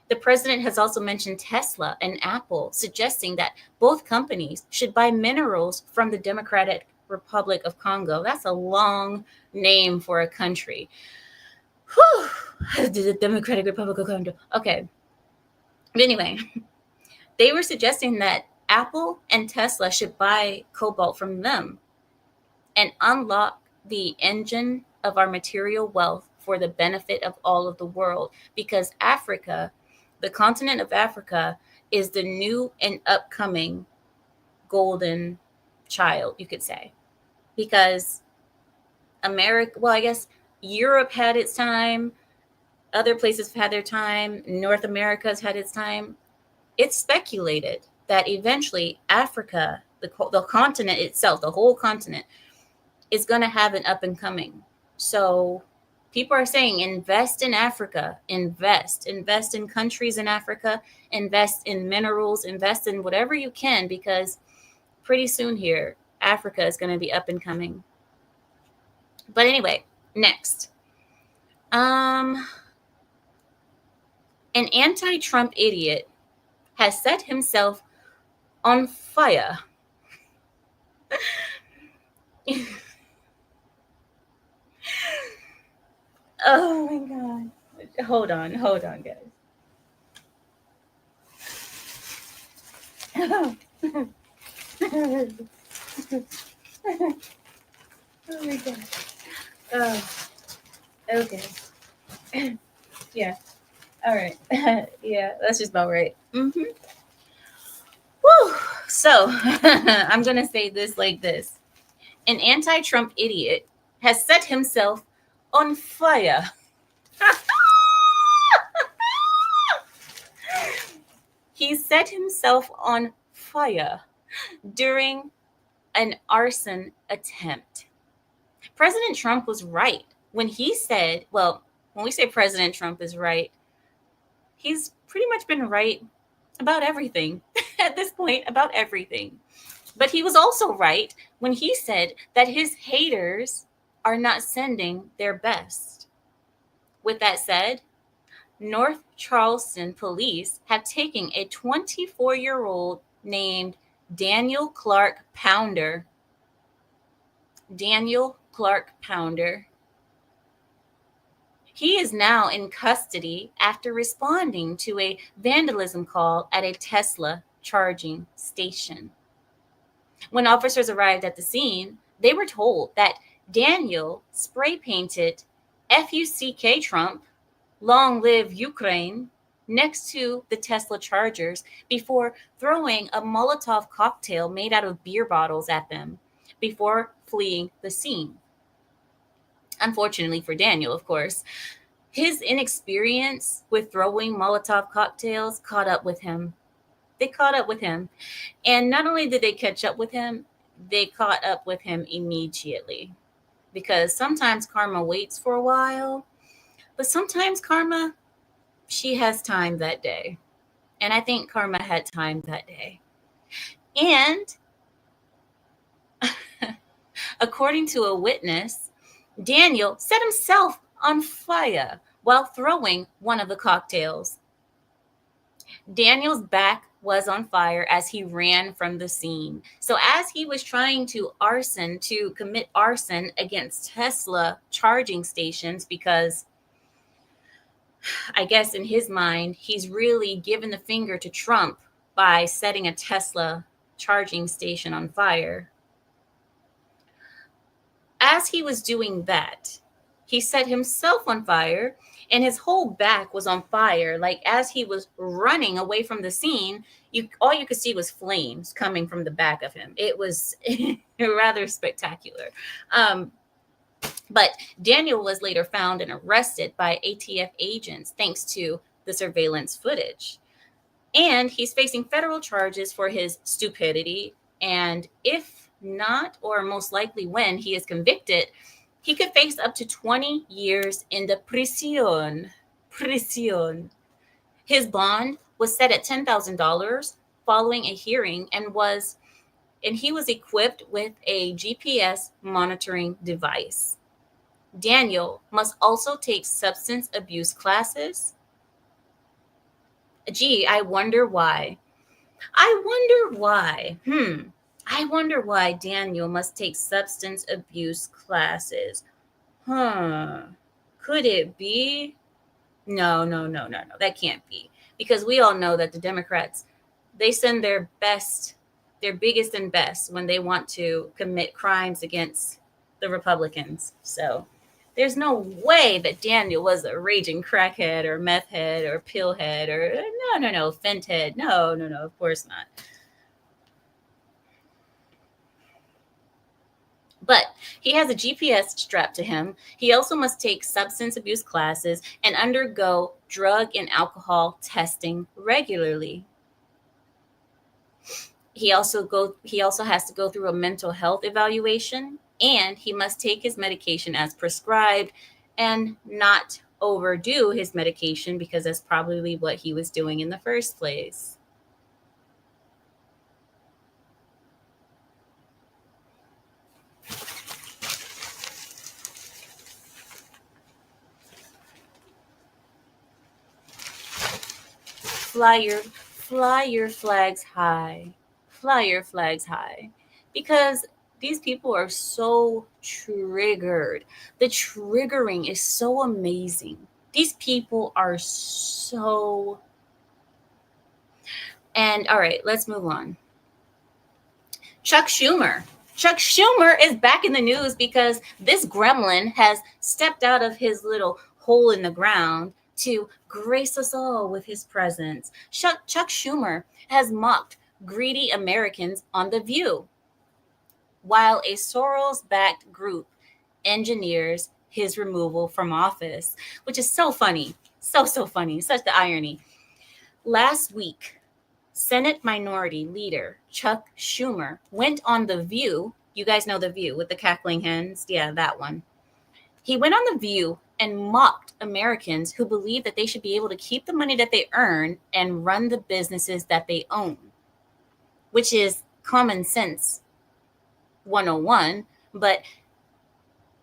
The president has also mentioned Tesla and Apple, suggesting that both companies should buy minerals from the Democratic Republic of Congo. That's a long name for a country. Whew. The Democratic Republic of Congo. Okay. But anyway, they were suggesting that Apple and Tesla should buy cobalt from them and unlock the engine of our material wealth for the benefit of all of the world, because Africa, the continent of Africa, is the new and upcoming golden child, you could say, because America, well, I guess Europe had its time, other places have had their time, North America's had its time. It's speculated that eventually Africa, the continent itself, the whole continent, is going to have an up and coming. So people are saying invest in Africa, invest in countries in Africa, invest in minerals, invest in whatever you can, because pretty soon here, Africa is going to be up and coming. But anyway, next. An anti-Trump idiot has set himself on fire. Oh my god. Hold on, guys. Oh my god. Oh, okay. Yeah. All right. Yeah, that's just about right. Mm-hmm. Woo. So I'm gonna say this like this: an anti-Trump idiot has set himself on fire. He set himself on fire during an arson attempt. President Trump was right when he said, well, when we say President Trump is right, he's pretty much been right about everything at this point, about everything. But he was also right when he said that his haters are not sending their best. With that said, North Charleston police have taken a 24-year-old named Daniel Clark Pounder. Daniel Clark Pounder. He is now in custody after responding to a vandalism call at a Tesla charging station. When officers arrived at the scene, they were told that Daniel spray painted FUCK Trump, Long Live Ukraine, next to the Tesla chargers before throwing a Molotov cocktail made out of beer bottles at them before fleeing the scene. Unfortunately for Daniel, of course, his inexperience with throwing Molotov cocktails caught up with him. They caught up with him. And not only did they catch up with him, they caught up with him immediately. Because sometimes karma waits for a while, but sometimes karma, she has time that day. And I think karma had time that day. And according to a witness, Daniel set himself on fire while throwing one of the cocktails. Daniel's back was on fire as he ran from the scene. So as he was trying to commit arson against Tesla charging stations, because I guess in his mind, he's really given the finger to Trump by setting a Tesla charging station on fire. As he was doing that, he set himself on fire and his whole back was on fire. Like as he was running away from the scene, all you could see was flames coming from the back of him. It was rather spectacular. But Daniel was later found and arrested by ATF agents thanks to the surveillance footage. And he's facing federal charges for his stupidity. And if not, or most likely when he is convicted, he could face up to 20 years in the prisión. Prisión. His bond was set at $10,000 following a hearing, and he was equipped with a GPS monitoring device. Daniel must also take substance abuse classes. Gee, I wonder why. I wonder why Daniel must take substance abuse classes. Could it be? No. That can't be. Because we all know that the Democrats, they send their biggest and best when they want to commit crimes against the Republicans. So there's no way that Daniel was a raging crackhead or meth head or pill head or no, fent head. No, of course not. But he has a GPS strapped to him. He also must take substance abuse classes and undergo drug and alcohol testing regularly. He also has to go through a mental health evaluation, and he must take his medication as prescribed and not overdo his medication, because that's probably what he was doing in the first place. Fly your flags high. Fly your flags high. Because these people are so triggered. The triggering is so amazing. These people are so. And all right, let's move on. Chuck Schumer. Chuck Schumer is back in the news because this gremlin has stepped out of his little hole in the ground to grace us all with his presence. Chuck Schumer has mocked greedy Americans on The View, while a Soros-backed group engineers his removal from office, which is so funny. So funny. Such the irony. Last week, Senate Minority Leader Chuck Schumer went on The View. You guys know The View with the cackling hens? Yeah, that one. He went on The View and mocked Americans who believe that they should be able to keep the money that they earn and run the businesses that they own, which is common sense 101. But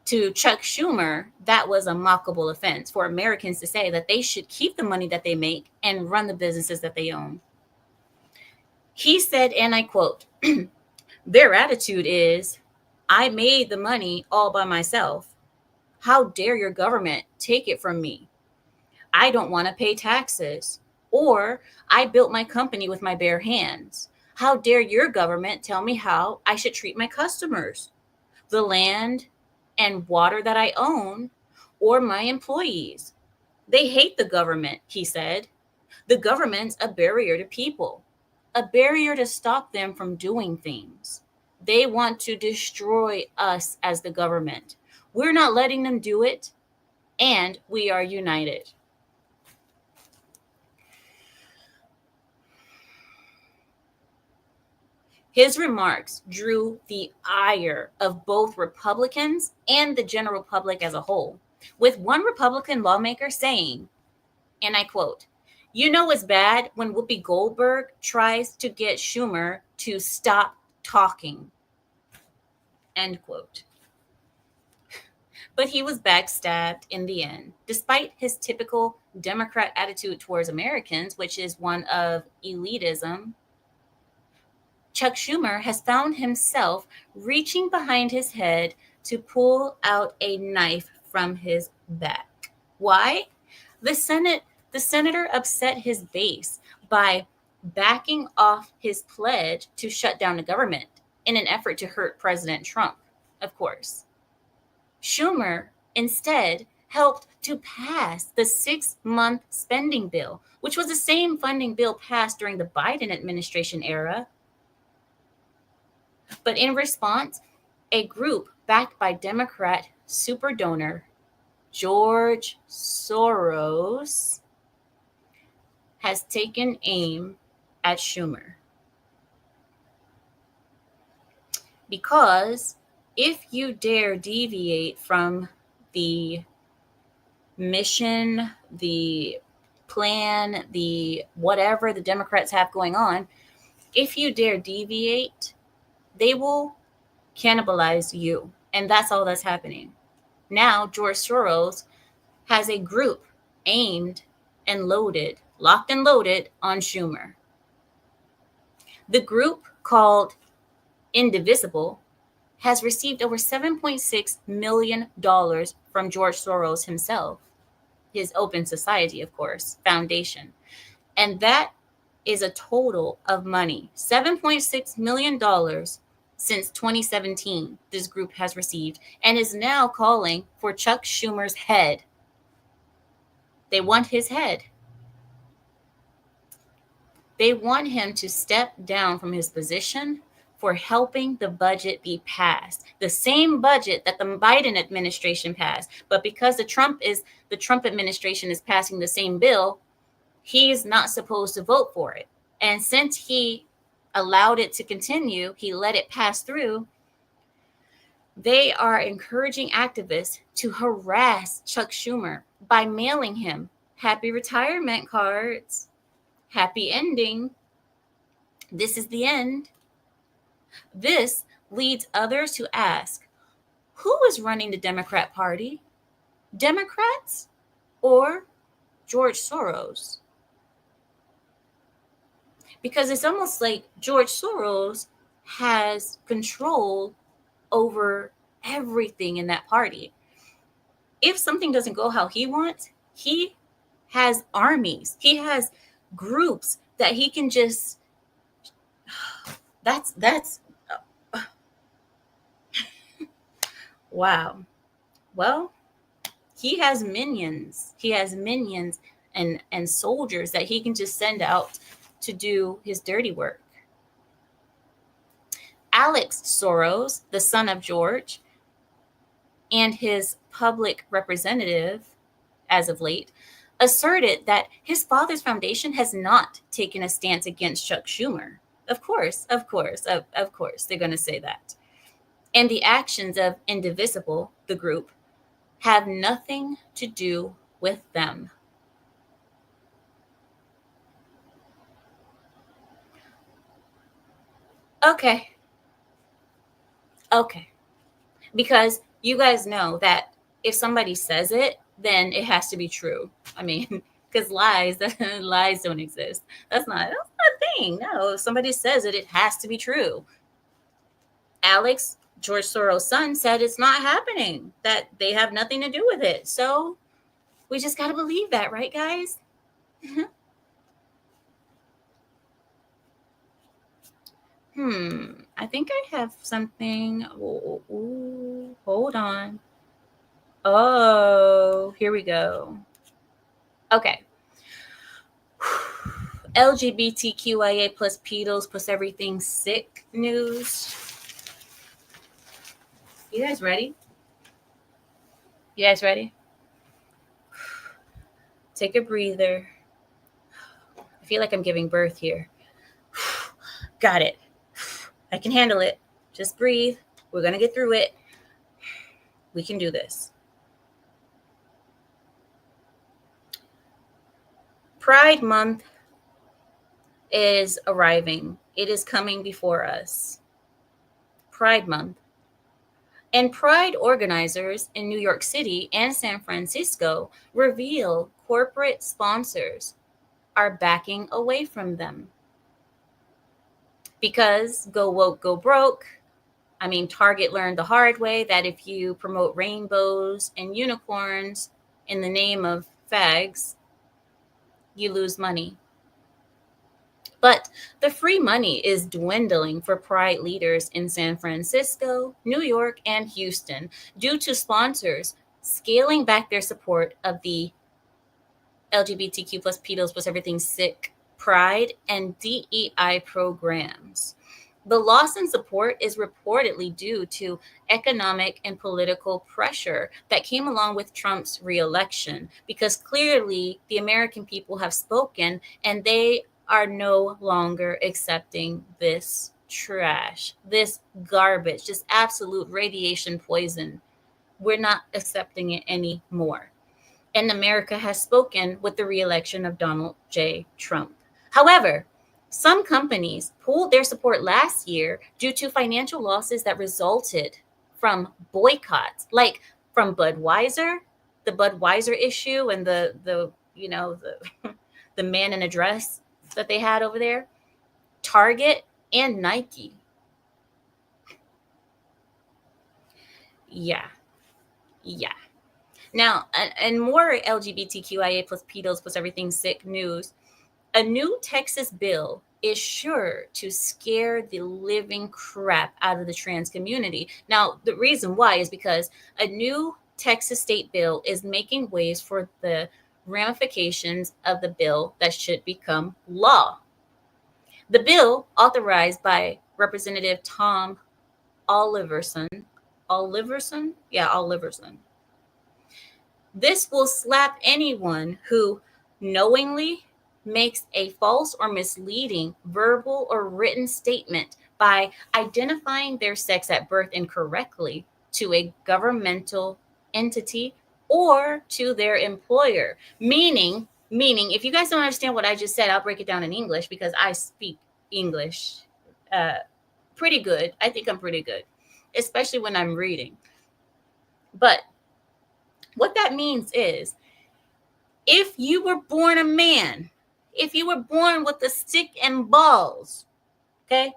to Chuck Schumer, that was a mockable offense for Americans to say that they should keep the money that they make and run the businesses that they own. He said, and I quote, "Their attitude is, I made the money all by myself. How dare your government take it from me? I don't want to pay taxes. Or I built my company with my bare hands. How dare your government tell me how I should treat my customers, the land and water that I own, or my employees? They hate the government," he said. "The government's a barrier to people, a barrier to stop them from doing things. They want to destroy us as the government. We're not letting them do it, and we are united." His remarks drew the ire of both Republicans and the general public as a whole, with one Republican lawmaker saying, and I quote, "You know it's bad when Whoopi Goldberg tries to get Schumer to stop talking," end quote. But he was backstabbed in the end, despite his typical Democrat attitude towards Americans, which is one of elitism. Chuck Schumer has found himself reaching behind his head to pull out a knife from his back. Why? The senator upset his base by backing off his pledge to shut down the government in an effort to hurt President Trump, of course. Schumer instead helped to pass the 6-month spending bill, which was the same funding bill passed during the Biden administration era. But in response, a group backed by Democrat super donor George Soros has taken aim at Schumer. Because if you dare deviate from the mission, the plan, the whatever the Democrats have going on, if you dare deviate, they will cannibalize you. And that's all that's happening. Now, George Soros has a group aimed and loaded, locked and loaded on Schumer. The group, called Indivisible, has received over $7.6 million from George Soros himself, his Open Society, of course, foundation. And that is a total of money, $7.6 million since 2017, this group has received, and is now calling for Chuck Schumer's head. They want his head. They want him to step down from his position for helping the budget be passed. The same budget that the Biden administration passed. But because the Trump administration is passing the same bill, he's not supposed to vote for it. And since he allowed it to continue, he let it pass through, they are encouraging activists to harass Chuck Schumer by mailing him happy retirement cards, happy ending, this is the end. This leads others to ask, who is running the Democrat Party? Democrats or George Soros? Because it's almost like George Soros has control over everything in that party. If something doesn't go how he wants, he has armies. He has groups that he can just that's wow. Well, he has minions. He has minions and soldiers that he can just send out to do his dirty work. Alex Soros, the son of George, and his public representative, as of late, asserted that his father's foundation has not taken a stance against Chuck Schumer. Of course, they're going to say that. And the actions of Indivisible, the group, have nothing to do with them. Okay. Because you guys know that if somebody says it, then it has to be true. I mean, because lies don't exist. That's not a thing. No, if somebody says it, it has to be true. Alex, George Soros' son, said it's not happening, that they have nothing to do with it. So we just got to believe that, right, guys? I think I have something. Ooh, hold on. Oh, here we go. Okay. LGBTQIA plus pedos plus everything sick news. You guys ready? Take a breather. I feel like I'm giving birth here. Got it. I can handle it. Just breathe. We're going to get through it. We can do this. Pride Month is arriving. It is coming before us. Pride Month. And Pride organizers in New York City and San Francisco reveal corporate sponsors are backing away from them. Because go woke, go broke. I mean, Target learned the hard way that if you promote rainbows and unicorns in the name of fags, you lose money. But the free money is dwindling for Pride leaders in San Francisco, New York, and Houston due to sponsors scaling back their support of the LGBTQ plus pedos plus everything sick Pride and DEI programs. The loss in support is reportedly due to economic and political pressure that came along with Trump's reelection, because clearly the American people have spoken and they are no longer accepting this trash, this garbage, just absolute radiation poison. We're not accepting it anymore. And America has spoken with the reelection of Donald J. Trump. However, some companies pulled their support last year due to financial losses that resulted from boycotts, like from Budweiser, the Budweiser issue, and the the man in a dress that they had over there, Target, and Nike. Yeah. Now, and more LGBTQIA plus pedos plus everything sick news. A new Texas bill is sure to scare the living crap out of the trans community. Now, the reason why is because a new Texas state bill is making waves for the ramifications of the bill that should become law. The bill, authorized by Representative Tom Oliverson. Oliverson. This will slap anyone who knowingly makes a false or misleading verbal or written statement by identifying their sex at birth incorrectly to a governmental entity or to their employer. Meaning, if you guys don't understand what I just said, I'll break it down in English because I speak English pretty good. I think I'm pretty good, especially when I'm reading. But what that means is, if you were born a man, if you were born with a stick and balls, okay?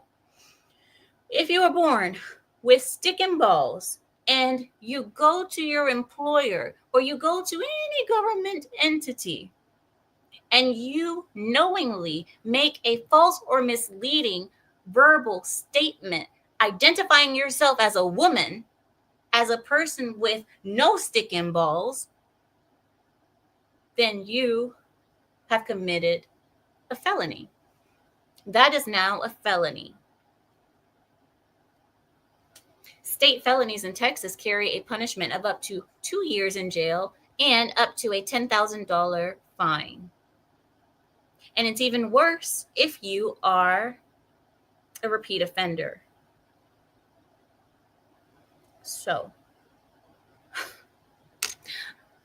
If you were born with stick and balls and you go to your employer or you go to any government entity and you knowingly make a false or misleading verbal statement identifying yourself as a woman, as a person with no stick and balls, then you have committed a felony. That is now a felony. State felonies in Texas carry a punishment of up to 2 years in jail and up to a $10,000 fine. And it's even worse if you are a repeat offender. So,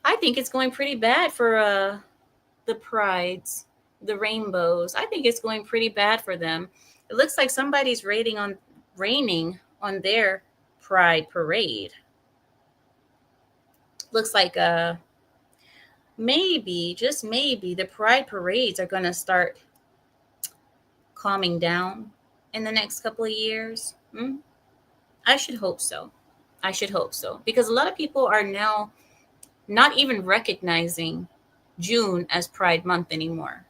I think it's going pretty bad for the prides, the rainbows. I think it's going pretty bad for them. It looks like somebody's raining on their pride parade. Looks like maybe, just maybe, the pride parades are going to start calming down in the next couple of years. I should hope so. Because a lot of people are now not even recognizing June as Pride Month anymore.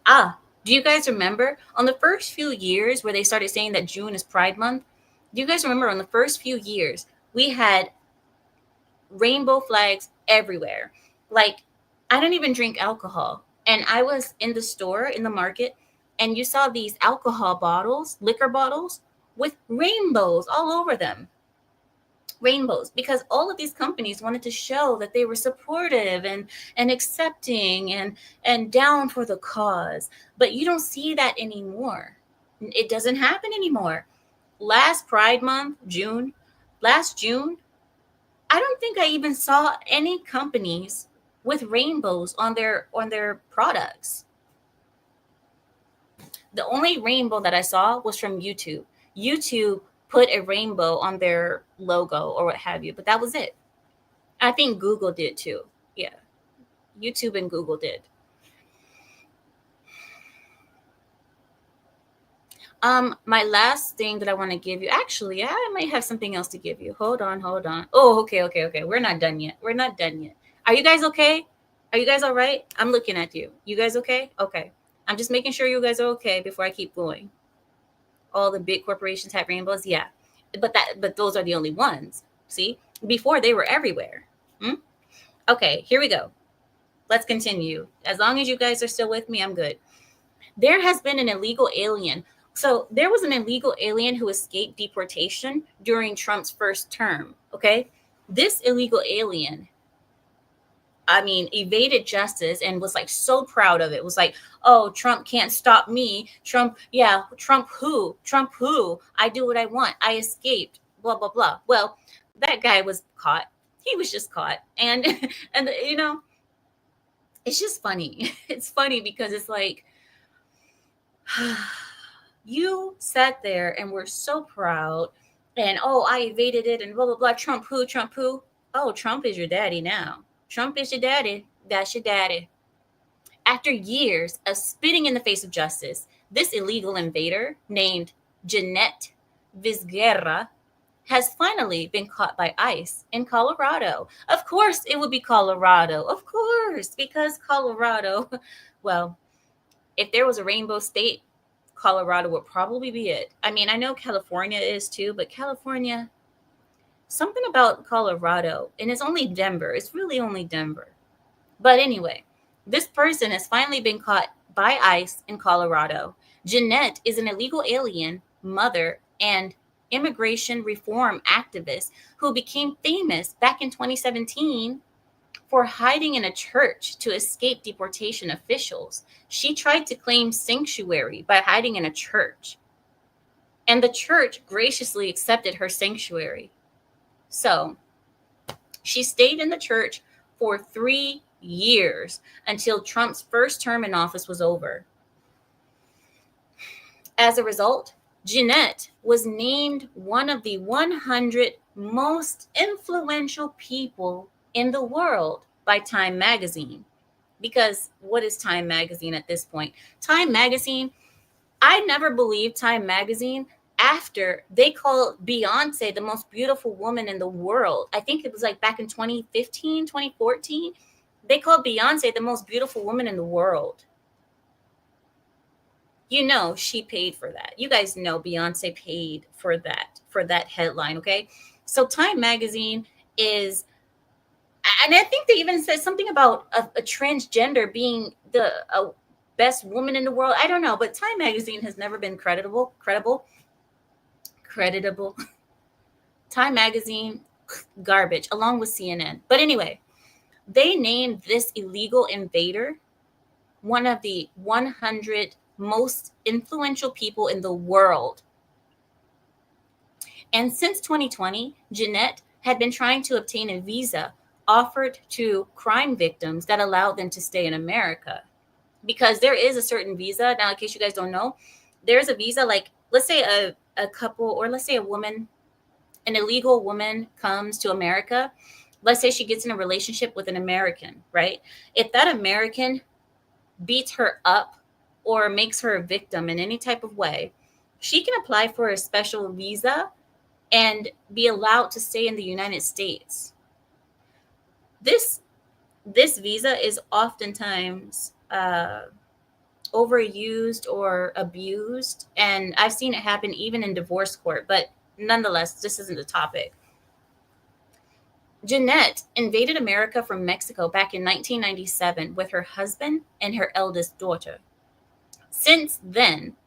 Do you guys remember on the first few years where they started saying that June is Pride Month? Do you guys remember on the first few years we had rainbow flags everywhere? Like, I don't even drink alcohol, and I was in the store, in the market, and you saw these alcohol bottles, liquor bottles, with rainbows all over them. Rainbows, because all of these companies wanted to show that they were supportive and accepting and down for the cause. But you don't see that anymore. It doesn't happen anymore. Last Pride Month, last June, I don't think I even saw any companies with rainbows on their products. The only rainbow that I saw was from YouTube. YouTube put a rainbow on their logo or what have you, but that was it. I think Google did too. Yeah, YouTube and Google did. My last thing that I want to give you, actually, I might have something else to give you. Hold on. Oh, okay. We're not done yet. Are you guys okay? Are you guys all right? I'm looking at you. You guys okay? Okay. I'm just making sure you guys are okay before I keep going. All the big corporations have rainbows, yeah, but those are the only ones. See, before they were everywhere. Okay, here we go. Let's continue. As long as you guys are still with me, I'm good. There has been an illegal alien. So there was an illegal alien who escaped deportation during Trump's first term. Okay, this illegal alien, evaded justice and was like so proud of it. Was like, oh, Trump can't stop me. Trump who? I do what I want. I escaped, blah, blah, blah. Well, that guy was caught. He was just caught. And it's just funny. It's funny because it's like, you sat there and were so proud and, oh, I evaded it and blah, blah, blah. Trump who? Oh, Trump is your daddy now. Trump is your daddy. That's your daddy. After years of spitting in the face of justice, this illegal invader named Jeanette Vizguerra has finally been caught by ICE in Colorado. Of course, it would be Colorado. Of course, because Colorado, well, if there was a rainbow state, Colorado would probably be it. I know California is too, but California, something about Colorado, and it's only Denver. It's really only Denver. But anyway, this person has finally been caught by ICE in Colorado. Jeanette is an illegal alien, mother, and immigration reform activist who became famous back in 2017 for hiding in a church to escape deportation officials. She tried to claim sanctuary by hiding in a church, and the church graciously accepted her sanctuary. So she stayed in the church for 3 years until Trump's first term in office was over. As a result, Jeanette was named one of the 100 most influential people in the world by Time magazine. Because what is Time magazine at this point? Time magazine, I never believed Time magazine after they called Beyonce the most beautiful woman in the world. I think it was like back in 2015, 2014. They called Beyonce the most beautiful woman in the world. You know, she paid for that. You guys know Beyonce paid for that headline, okay? So Time magazine is, and I think they even said something about a transgender being the best woman in the world. I don't know, but Time magazine has never been creditable. Time magazine, garbage, along with CNN. But anyway, they named this illegal invader one of the 100 most influential people in the world. And since 2020, Jeanette had been trying to obtain a visa offered to crime victims that allowed them to stay in America. Because there is a certain visa. Now, in case you guys don't know, there's a visa, like, let's say a couple, or let's say a woman, an illegal woman comes to America. Let's say she gets in a relationship with an American, right? If that American beats her up or makes her a victim in any type of way, she can apply for a special visa and be allowed to stay in the United States. This visa is oftentimes overused or abused, and I've seen it happen even in divorce court, but nonetheless, this isn't the topic. Jeanette invaded America from Mexico back in 1997 with her husband and her eldest daughter. Since then,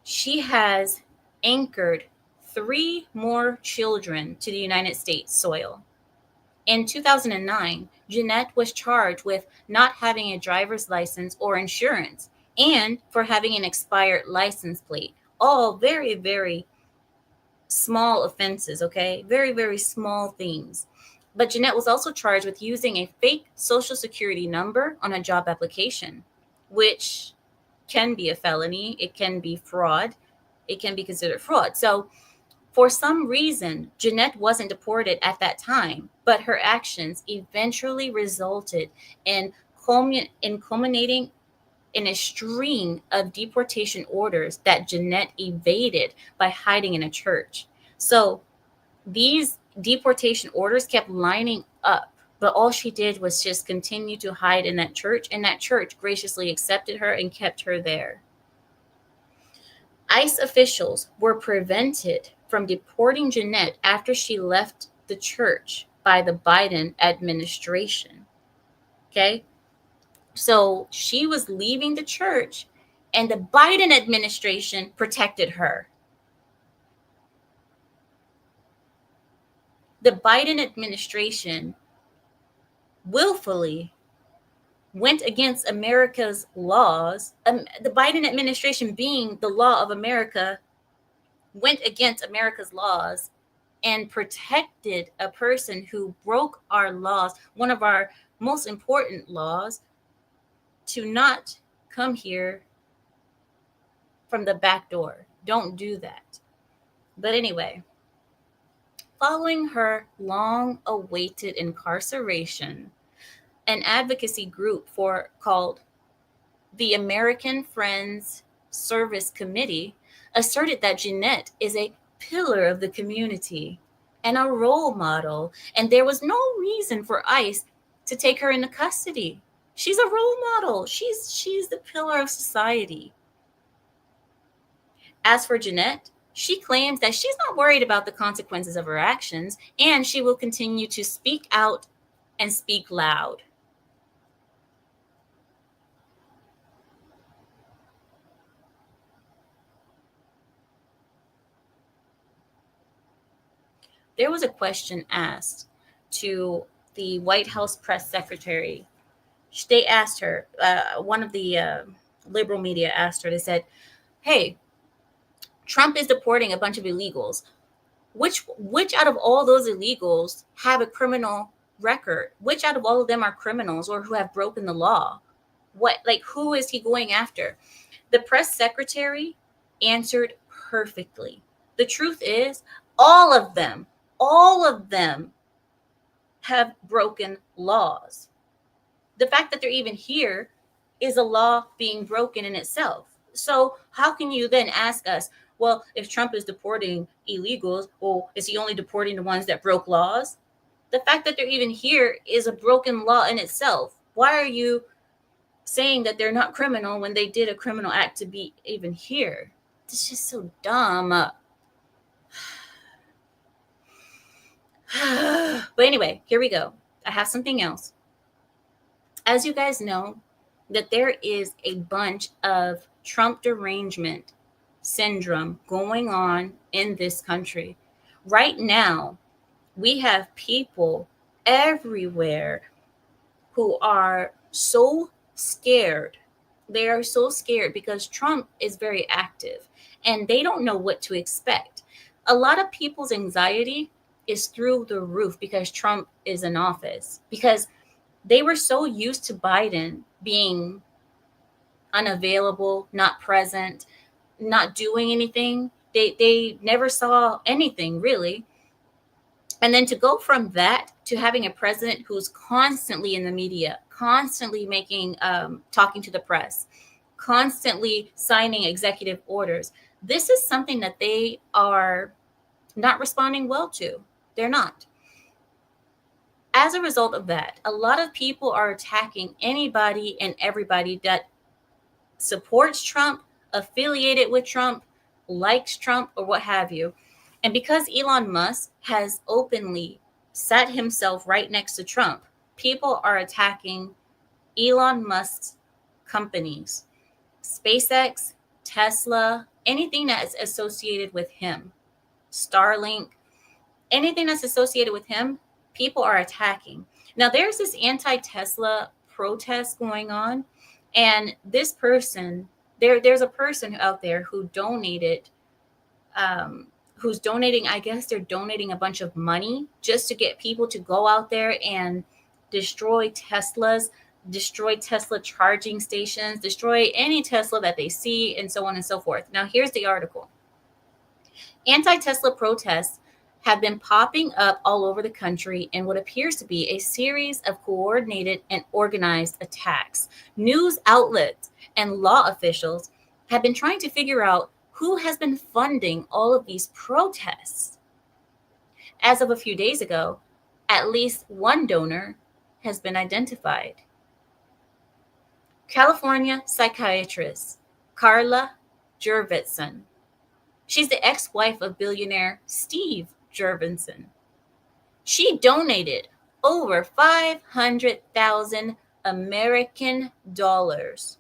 she has anchored 3 more children to the United States soil. In 2009, Jeanette was charged with not having a driver's license or insurance and for having an expired license plate. All very, very small offenses, okay? Very, very small things. But Jeanette was also charged with using a fake social security number on a job application, which can be a felony. It can be fraud. It can be considered fraud. So for some reason, Jeanette wasn't deported at that time, but her actions eventually resulted in culminating in a string of deportation orders that Jeanette evaded by hiding in a church. So these deportation orders kept lining up, but all she did was just continue to hide in that church, and that church graciously accepted her and kept her there. ICE officials were prevented from deporting Jeanette after she left the church by the Biden administration. Okay? So she was leaving the church, and the Biden administration protected her. The Biden administration willfully went against America's laws. The Biden administration, being the law of America, went against America's laws and protected a person who broke our laws, one of our most important laws, to not come here from the back door. Don't do that. But anyway, following her long-awaited incarceration, an advocacy group called the American Friends Service Committee asserted that Jeanette is a pillar of the community and a role model, and there was no reason for ICE to take her into custody. She's a role model. She's the pillar of society. As for Jeanette, she claims that she's not worried about the consequences of her actions, and she will continue to speak out and speak loud. there was a question asked to the White House press secretary. They asked her, one of the liberal media asked her, they said, hey, Trump is deporting a bunch of illegals. Which out of all those illegals have a criminal record? Which out of all of them are criminals or who have broken the law? What, like, who is he going after? The press secretary answered perfectly. The truth is, all of them have broken laws. The fact that they're even here is a law being broken in itself. So how can you then ask us, well, if Trump is deporting illegals, well, is he only deporting the ones that broke laws? The fact that they're even here is a broken law in itself. Why are you saying that they're not criminal when they did a criminal act to be even here? It's just so dumb. But anyway, here we go. I have something else. As you guys know, that there is a bunch of Trump derangement syndrome going on in this country. Right now, we have people everywhere who are so scared. They are so scared because Trump is very active and they don't know what to expect. A lot of people's anxiety is through the roof because Trump is in office, because they were so used to Biden being unavailable, not present, not doing anything. They never saw anything really. And then to go from that to having a president who's constantly in the media, constantly making talking to the press, constantly signing executive orders. This is something that they are not responding well to. They're not. As a result of that, a lot of people are attacking anybody and everybody that supports Trump, affiliated with Trump, likes Trump, or what have you. And because Elon Musk has openly sat himself right next to Trump, people are attacking Elon Musk's companies, SpaceX, Tesla, anything that is associated with him, Starlink, anything that's associated with him, people are attacking. Now, there's this anti-Tesla protest going on, and this person, there's a person out there who donated, who's donating, I guess they're donating a bunch of money just to get people to go out there and destroy Teslas, destroy Tesla charging stations, destroy any Tesla that they see, and so on and so forth. Now, here's the article. Anti-Tesla protests have been popping up all over the country in what appears to be a series of coordinated and organized attacks. News outlets and law officials have been trying to figure out who has been funding all of these protests. As of a few days ago, at least one donor has been identified. California psychiatrist Carla Jurvetson. She's the ex-wife of billionaire Steve Jurvetson. She donated over 500,000 American dollars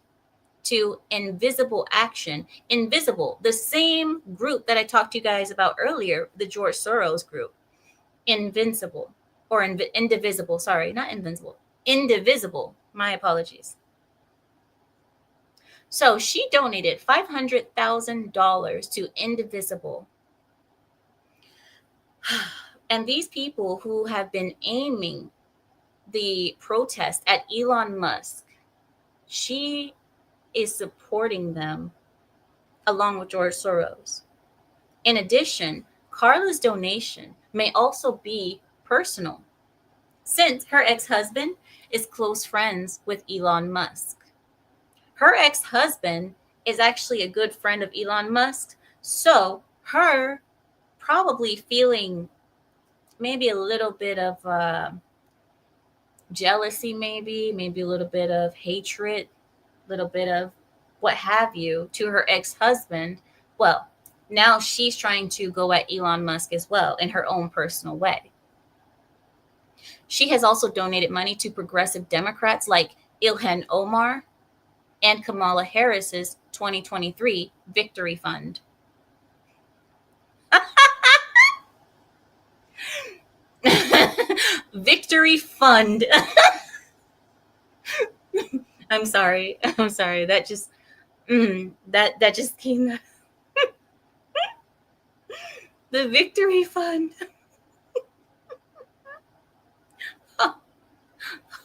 to Invisible Action. Invisible, the same group that I talked to you guys about earlier, the George Soros group. Invincible, or Indivisible, sorry, not Invincible. Indivisible, my apologies. So she donated $500,000 to Indivisible. And these people who have been aiming the protest at Elon Musk, she is supporting them along with George Soros. In addition, Carla's donation may also be personal, since her ex-husband is close friends with Elon Musk. Her ex-husband is actually a good friend of Elon Musk, so her probably feeling maybe a little bit of jealousy, maybe a little bit of hatred, a little bit of what have you to her ex-husband. Well, now she's trying to go at Elon Musk as well in her own personal way. She has also donated money to progressive Democrats like Ilhan Omar and Kamala Harris's 2023 Victory Fund. Victory Fund. I'm sorry. I'm sorry. That just that just came. The Victory Fund.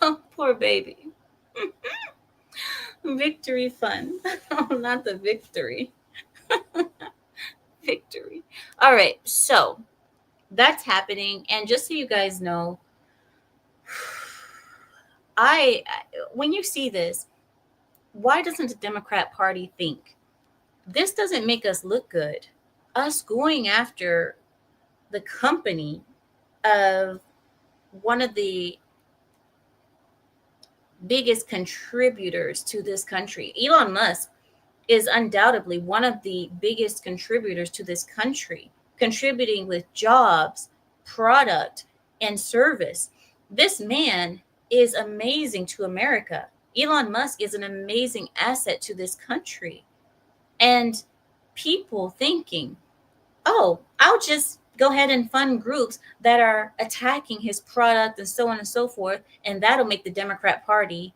Oh, poor baby. Victory Fund. Oh, not the victory. Victory. All right. So that's happening. And just so you guys know, I when you see this, why doesn't the Democrat Party think this doesn't make us look good? Us going after the company of one of the biggest contributors to this country. Elon Musk is undoubtedly one of the biggest contributors to this country, contributing with jobs, product, and service. This man is amazing to America. Elon Musk is an amazing asset to this country. And people thinking, oh, I'll just go ahead and fund groups that are attacking his product and so on and so forth, and that'll make the Democrat Party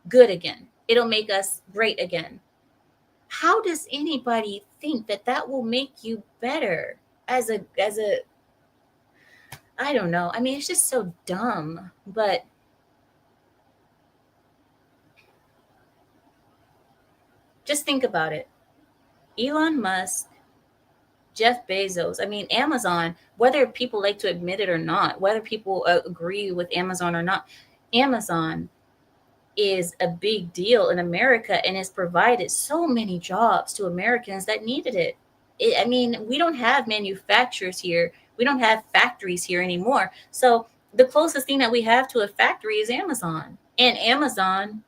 good again. It'll make us great again. How does anybody think that that will make you better as a I don't know. I mean, it's just so dumb, but just think about it. Elon Musk, Jeff Bezos, I mean, Amazon, whether people like to admit it or not, whether people agree with Amazon or not, Amazon is a big deal in America and has provided so many jobs to Americans that needed it. I mean, we don't have manufacturers here. We don't have factories here anymore. So the closest thing that we have to a factory is Amazon. And Amazon,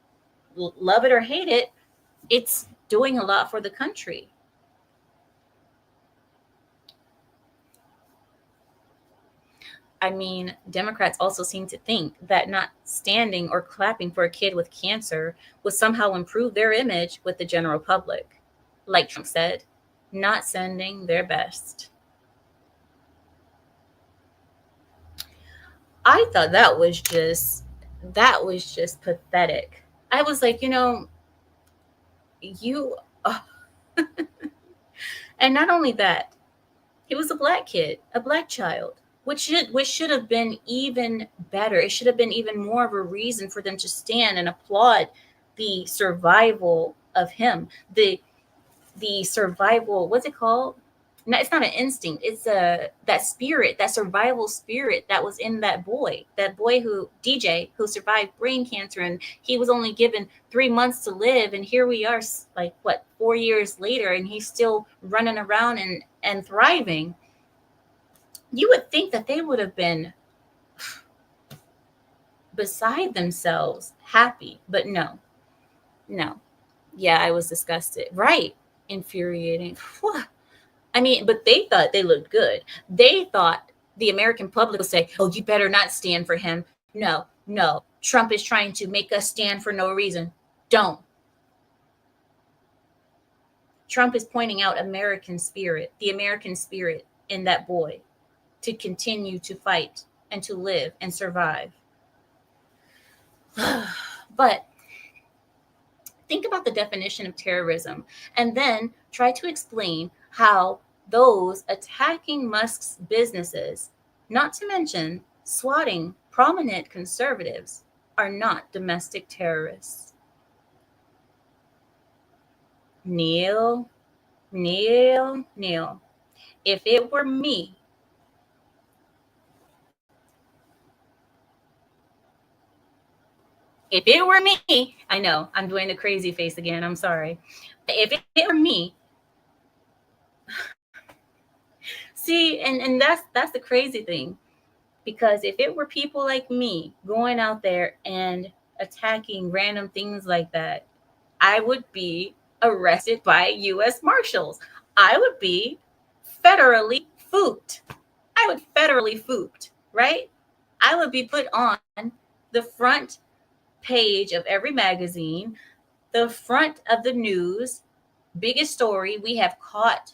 love it or hate it, it's doing a lot for the country. I mean, Democrats also seem to think that not standing or clapping for a kid with cancer would somehow improve their image with the general public. Like Trump said, not sending their best. I thought that was just pathetic. I was like, you and not only that, he was a black kid, a black child, which should have been even better. It should have been even more of a reason for them to stand and applaud the survival of him. The survival, what's it called? No, it's not an instinct. It's that spirit, that survival spirit that was in that boy who DJ who survived brain cancer, and he was only given 3 months to live, and here we are, like what, 4 years later, and he's still running around and thriving. You would think that they would have been beside themselves, happy, but no, no. Yeah, I was disgusted. Right, infuriating. I mean, but they thought they looked good. They thought the American public would say, oh, you better not stand for him. No, no. Trump is trying to make us stand for no reason. Don't. Trump is pointing out the American spirit in that boy to continue to fight and to live and survive. But think about the definition of terrorism and then try to explain how those attacking Musk's businesses, not to mention swatting prominent conservatives, are not domestic terrorists. Neil. If it were me, I know I'm doing the crazy face again. I'm sorry. If it were me, see, and that's the crazy thing, because if it were people like me going out there and attacking random things like that, I would be arrested by U.S. Marshals. I would be federally fooped. Right? I would be put on the front page of every magazine, the front of the news, biggest story. We have caught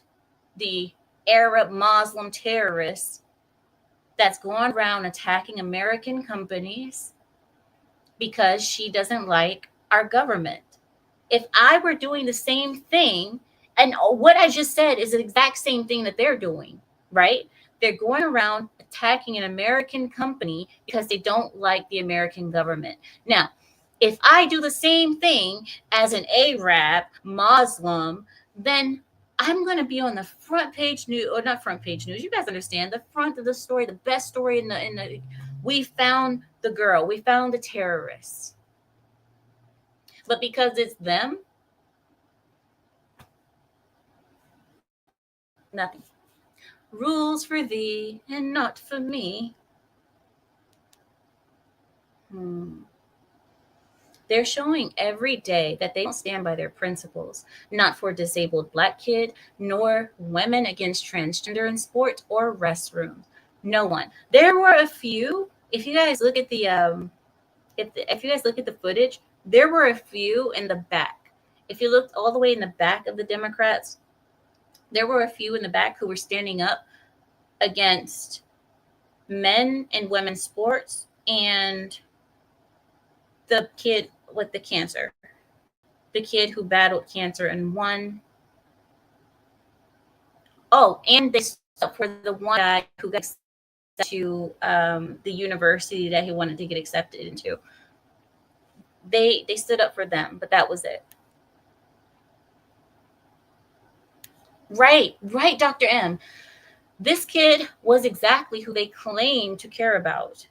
the Arab Muslim terrorists that's going around attacking American companies because she doesn't like our government. If I were doing the same thing, and what I just said is the exact same thing that they're doing, right? They're going around attacking an American company because they don't like the American government. Now, if I do the same thing as an Arab Muslim, then I'm going to be on the front page news, or not front page news. You guys understand the front of the story, the best story in the. We found the girl. We found the terrorists. But because it's them, nothing. Rules for thee and not for me. They're showing every day that they don't stand by their principles, not for disabled Black kid, nor women against transgender in sports or restrooms. No one. There were a few. If you guys look at the if you guys look at the footage, there were a few in the back. If you looked all the way in the back of the Democrats, there were a few in the back who were standing up against men and women's sports and the kid with the cancer, the kid who battled cancer and won. Oh, and they stood up for the one guy who got accepted to the university that he wanted to get accepted into. They stood up for them, but that was it. Right, Dr. M. This kid was exactly who they claimed to care about.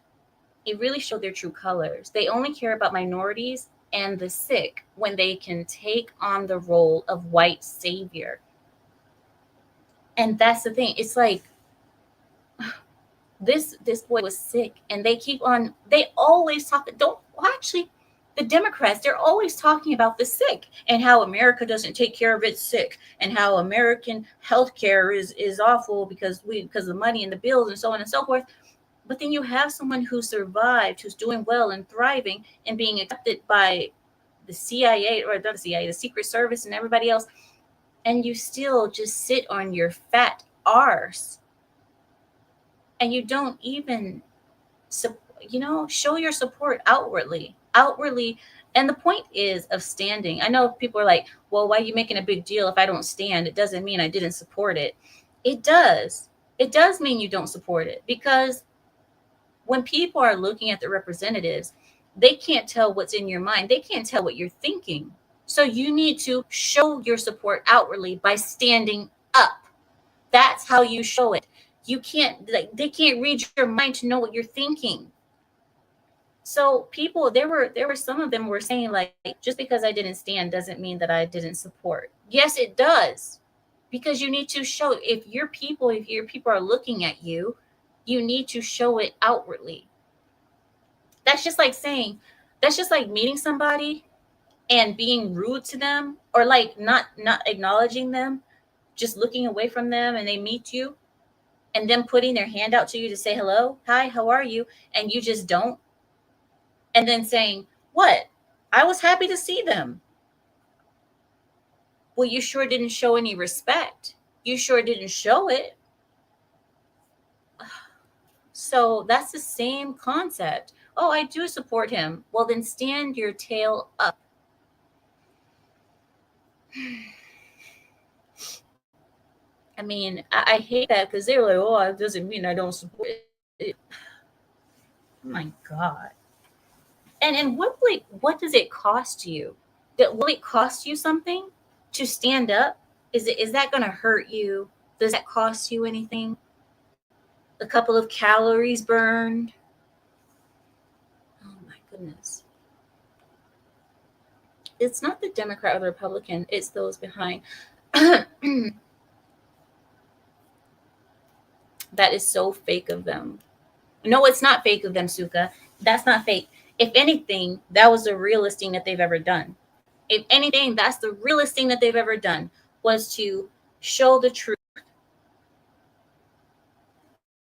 It really showed their true colors. They only care about minorities and the sick when they can take on the role of white savior. And that's the thing. It's like this boy was sick, and they always talk. The Democrats, they're always talking about the sick and how America doesn't take care of its sick, and how American healthcare is awful because of the money and the bills and so on and so forth. But then you have someone who survived, who's doing well and thriving and being accepted by the CIA, or not the CIA, the Secret Service and everybody else, and you still just sit on your fat arse and you don't even, show your support outwardly. And the point is of standing. I know people are like, well, why are you making a big deal? If I don't stand, it doesn't mean I didn't support it. It does mean you don't support it, because when people are looking at the representatives, they can't tell what's in your mind. They can't tell what you're thinking. So you need to show your support outwardly by standing up. That's how you show it. You can't, they can't read your mind to know what you're thinking. So people, there were some of them were saying, like, just because I didn't stand doesn't mean that I didn't support. Yes, it does. Because you need to show, if your people are looking at you, you need to show it outwardly. That's just like meeting somebody and being rude to them, or like not acknowledging them, just looking away from them, and they meet you and them putting their hand out to you to say hello, hi, how are you? And you just don't. And then saying, what? I was happy to see them. Well, you sure didn't show any respect. You sure didn't show it. So that's the same concept. Oh, I do support him. Well, then stand your tail up. I mean, I hate that, because they're like, oh, it doesn't mean I don't support it. Oh my God. And what does it cost you? Will it cost you something to stand up? Is that going to hurt you? Does that cost you anything? A couple of calories burned? Oh my goodness. It's not the Democrat or the Republican, it's those behind. That is so fake of them. No, it's not fake of them, Suka. That's not fake. If anything, that was the realest thing that they've ever done. If anything, that's the realest thing that they've ever done, was to show the truth.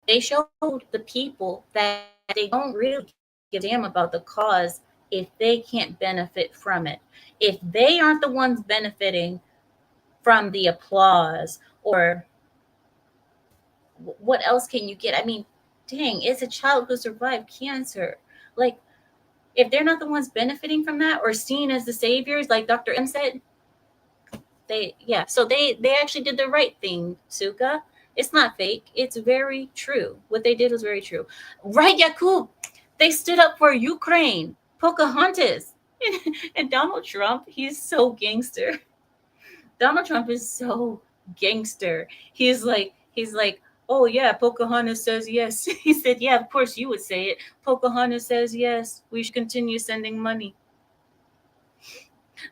They showed the people that they don't really give a damn about the cause if they can't benefit from it. If they aren't the ones benefiting from the applause, or what else can you get? I mean, dang, it's a child who survived cancer. Like, if they're not the ones benefiting from that or seen as the saviors, like Dr. M said, so they actually did the right thing, Suka. It's not fake. It's very true. What they did was very true. Right, Yakub? They stood up for Ukraine. Pocahontas. And Donald Trump, he's so gangster. Donald Trump is so gangster. He's like, oh yeah, Pocahontas says yes. He said, yeah, of course you would say it. Pocahontas says yes. We should continue sending money.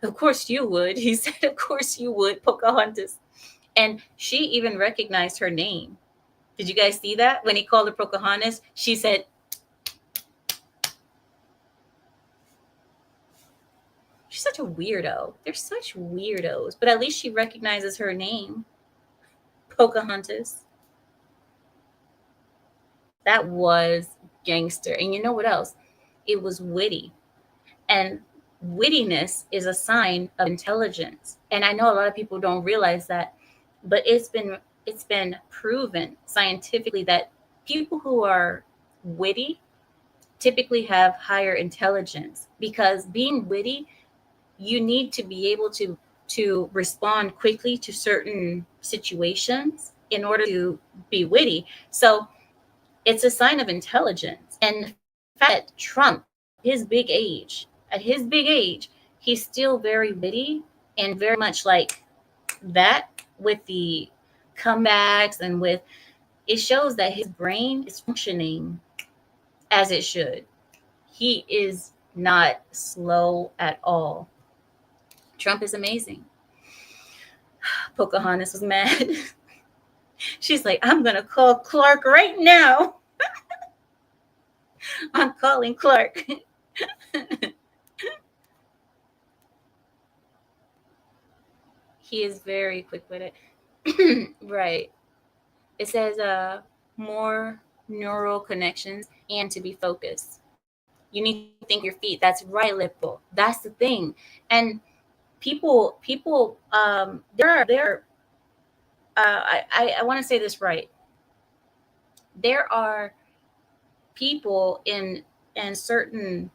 Of course you would. He said, of course you would, Pocahontas. And she even recognized her name. Did you guys see that? When he called her Pocahontas, she said, she's such a weirdo. They're such weirdos. But at least she recognizes her name, Pocahontas. That was gangster. And you know what else? It was witty. And wittiness is a sign of intelligence. And I know a lot of people don't realize that, but it's been proven scientifically that people who are witty typically have higher intelligence, because being witty, you need to be able to respond quickly to certain situations in order to be witty. So it's a sign of intelligence. And the fact that Trump, at his big age, he's still very witty and very much like that with the comebacks and with it shows that his brain is functioning as it should. He is not slow at all. Trump is amazing. Pocahontas was mad. She's like, I'm going to call Clark right now. I'm calling Clark. He is very quick with it. Right. It says more neural connections and to be focused. You need to think your feet. That's right, Lippo. That's the thing. And people, there are, I want to say this right. There are people in certain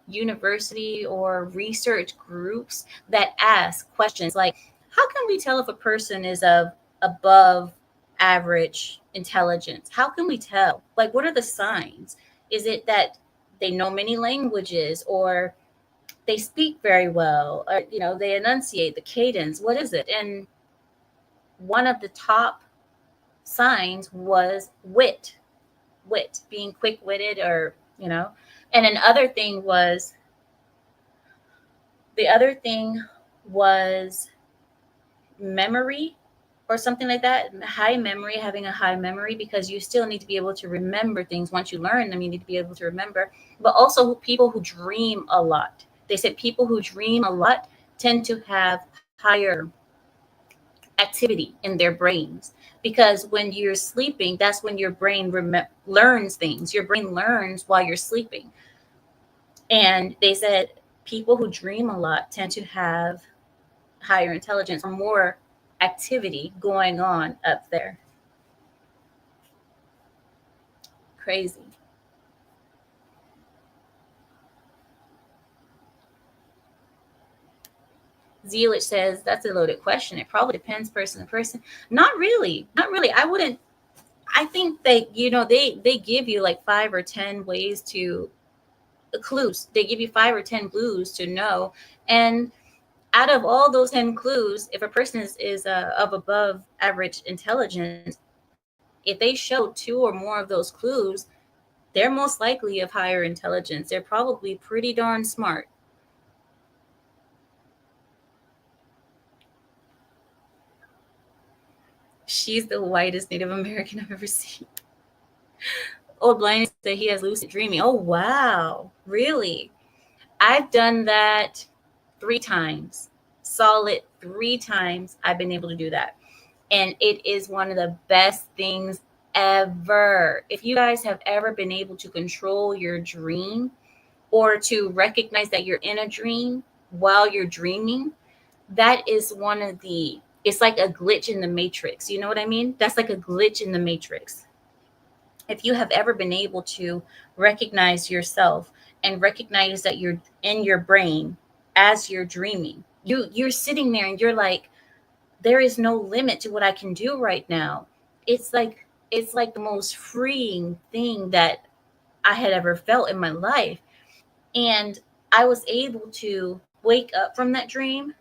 university or research groups that ask questions like, how can we tell if a person is of above average intelligence? How can we tell? Like, what are the signs? Is it that they know many languages, or they speak very well, or they enunciate the cadence? What is it? And one of the top signs was wit, being quick-witted, or and the other thing was memory or something like that. High memory, having a high memory, because you still need to be able to remember things. Once you learn them, you need to be able to remember. But also people who dream a lot. They said people who dream a lot tend to have higher activity in their brains, because when you're sleeping, that's when your brain learns things. Your brain learns while you're sleeping. And they said people who dream a lot tend to have higher intelligence or more activity going on up there. Crazy. Zealot says that's a loaded question. It probably depends person to person. Not really. Not really. I wouldn't. I think that they give you like 5 or 10 ways to clues. They give you 5 or 10 clues to know, and out of all those 10 clues, if a person is of above average intelligence, if they show 2 or more of those clues, they're most likely of higher intelligence. They're probably pretty darn smart. She's the whitest Native American I've ever seen. Old Blind said he has lucid dreaming. Oh, wow. Really? I've done that 3 times. Solid 3 times I've been able to do that. And it is one of the best things ever. If you guys have ever been able to control your dream, or to recognize that you're in a dream while you're dreaming, that is one of the It's like a glitch in the matrix. You know what I mean? That's like a glitch in the matrix. If you have ever been able to recognize yourself and recognize that you're in your brain as you're dreaming, you're sitting there and you're like, there is no limit to what I can do right now. It's like the most freeing thing that I had ever felt in my life. And I was able to wake up from that dream,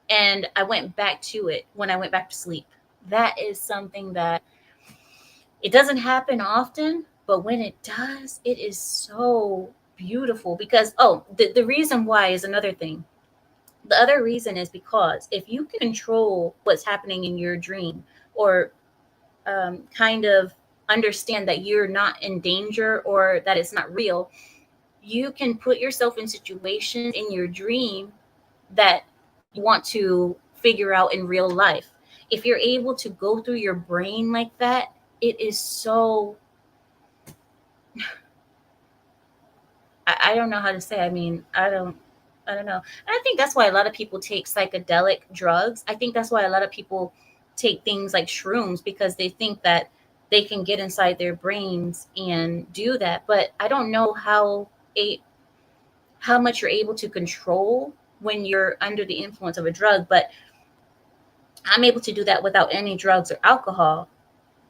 and I went back to it when I went back to sleep. That is something that it doesn't happen often, but when it does, it is so beautiful. Because, oh, the reason why is another thing. The other reason is because if you can control what's happening in your dream, or kind of understand that you're not in danger or that it's not real, you can put yourself in situations in your dream that you want to figure out in real life. If you're able to go through your brain like that, it is so, I don't know how to say. I mean, I don't know. And I think that's why a lot of people take psychedelic drugs. I think that's why a lot of people take things like shrooms, because they think that they can get inside their brains and do that. But I don't know a how much you're able to control when you're under the influence of a drug, but I'm able to do that without any drugs or alcohol,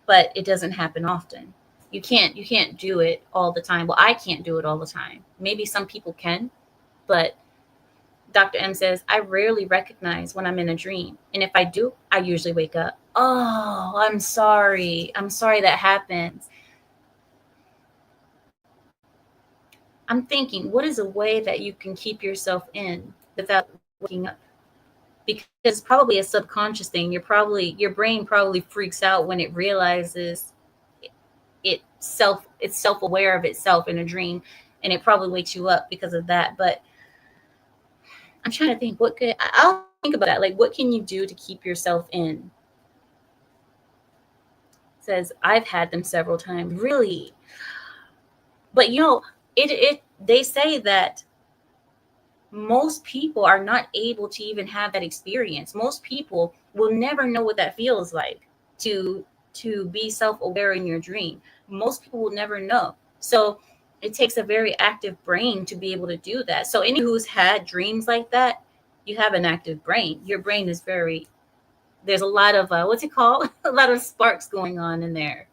but it doesn't happen often. You can't do it all the time. Well, I can't do it all the time. Maybe some people can, but Dr. M says I rarely recognize when I'm in a dream. And if I do, I usually wake up. Oh, I'm sorry. I'm sorry that happens. I'm thinking, what is a way that you can keep yourself in without waking up? Because it's probably a subconscious thing. Your brain probably freaks out when it realizes it's self-aware of itself in a dream, and it probably wakes you up because of that. But I'm trying to think, I'll think about that. Like, what can you do to keep yourself in? Says I've had them several times. Really? But it they say that most people are not able to even have that experience. Most people will never know what that feels like to be self-aware in your dream. Most people will never know. So it takes a very active brain to be able to do that. So anyone who's had dreams like that, you have an active brain. Your brain is very, there's a lot of what's it called? A lot of sparks going on in there.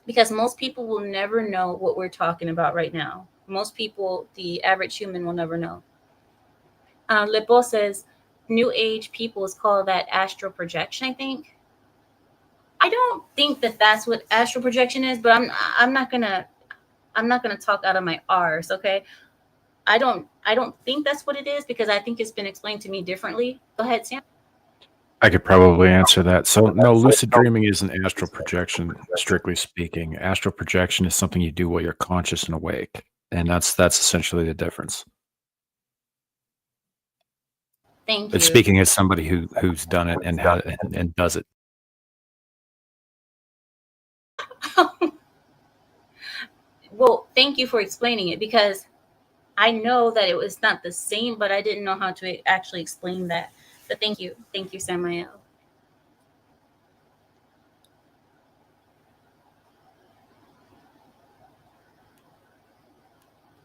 Because most people will never know what we're talking about right now. Most people, the average human, will never know. Lepo says, New Age people call that astral projection, I think. I don't think that that's what astral projection is, but I'm not gonna talk out of my R's, okay? I don't think that's what it is, because I think it's been explained to me differently. Go ahead, Sam. I could probably answer that. So, no, lucid dreaming isn't astral projection, strictly speaking. Astral projection is something you do while you're conscious and awake, and that's essentially the difference. Thank It's you. speaking as somebody who's done it and how and does it. Well, thank you for explaining it, because I know that it was not the same, but I didn't know how to actually explain that. But thank you, Samael.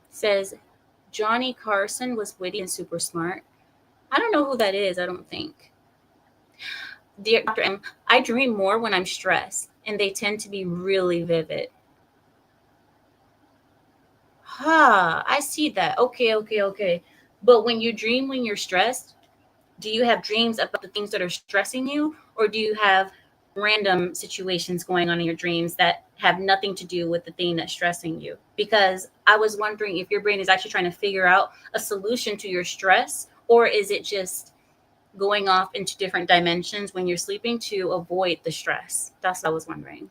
Says Johnny Carson was witty and super smart. I don't know who that is. I don't think. Dear Dr. M, I dream more when I'm stressed, and they tend to be really vivid. I see that. Okay, okay, okay. But when you dream when you're stressed, do you have dreams about the things that are stressing you, or do you have random situations going on in your dreams that have nothing to do with the thing that's stressing you? Because I was wondering if your brain is actually trying to figure out a solution to your stress, or is it just going off into different dimensions when you're sleeping to avoid the stress? That's what I was wondering.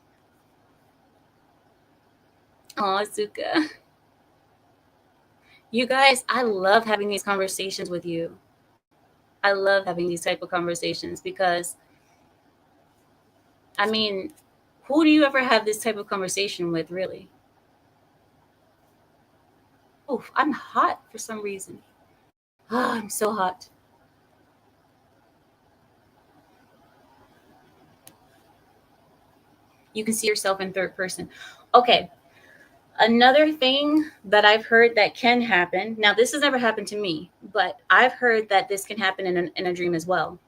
Oh, Zuka. You guys, I love having these conversations with you. I love having these type of conversations, because I mean, who do you ever have this type of conversation with, really? Oh, I'm hot for some reason. Oh, I'm so hot. You can see yourself in third person. Okay. Another thing that I've heard that can happen. Now, this has never happened to me, but I've heard that this can happen in a dream as well.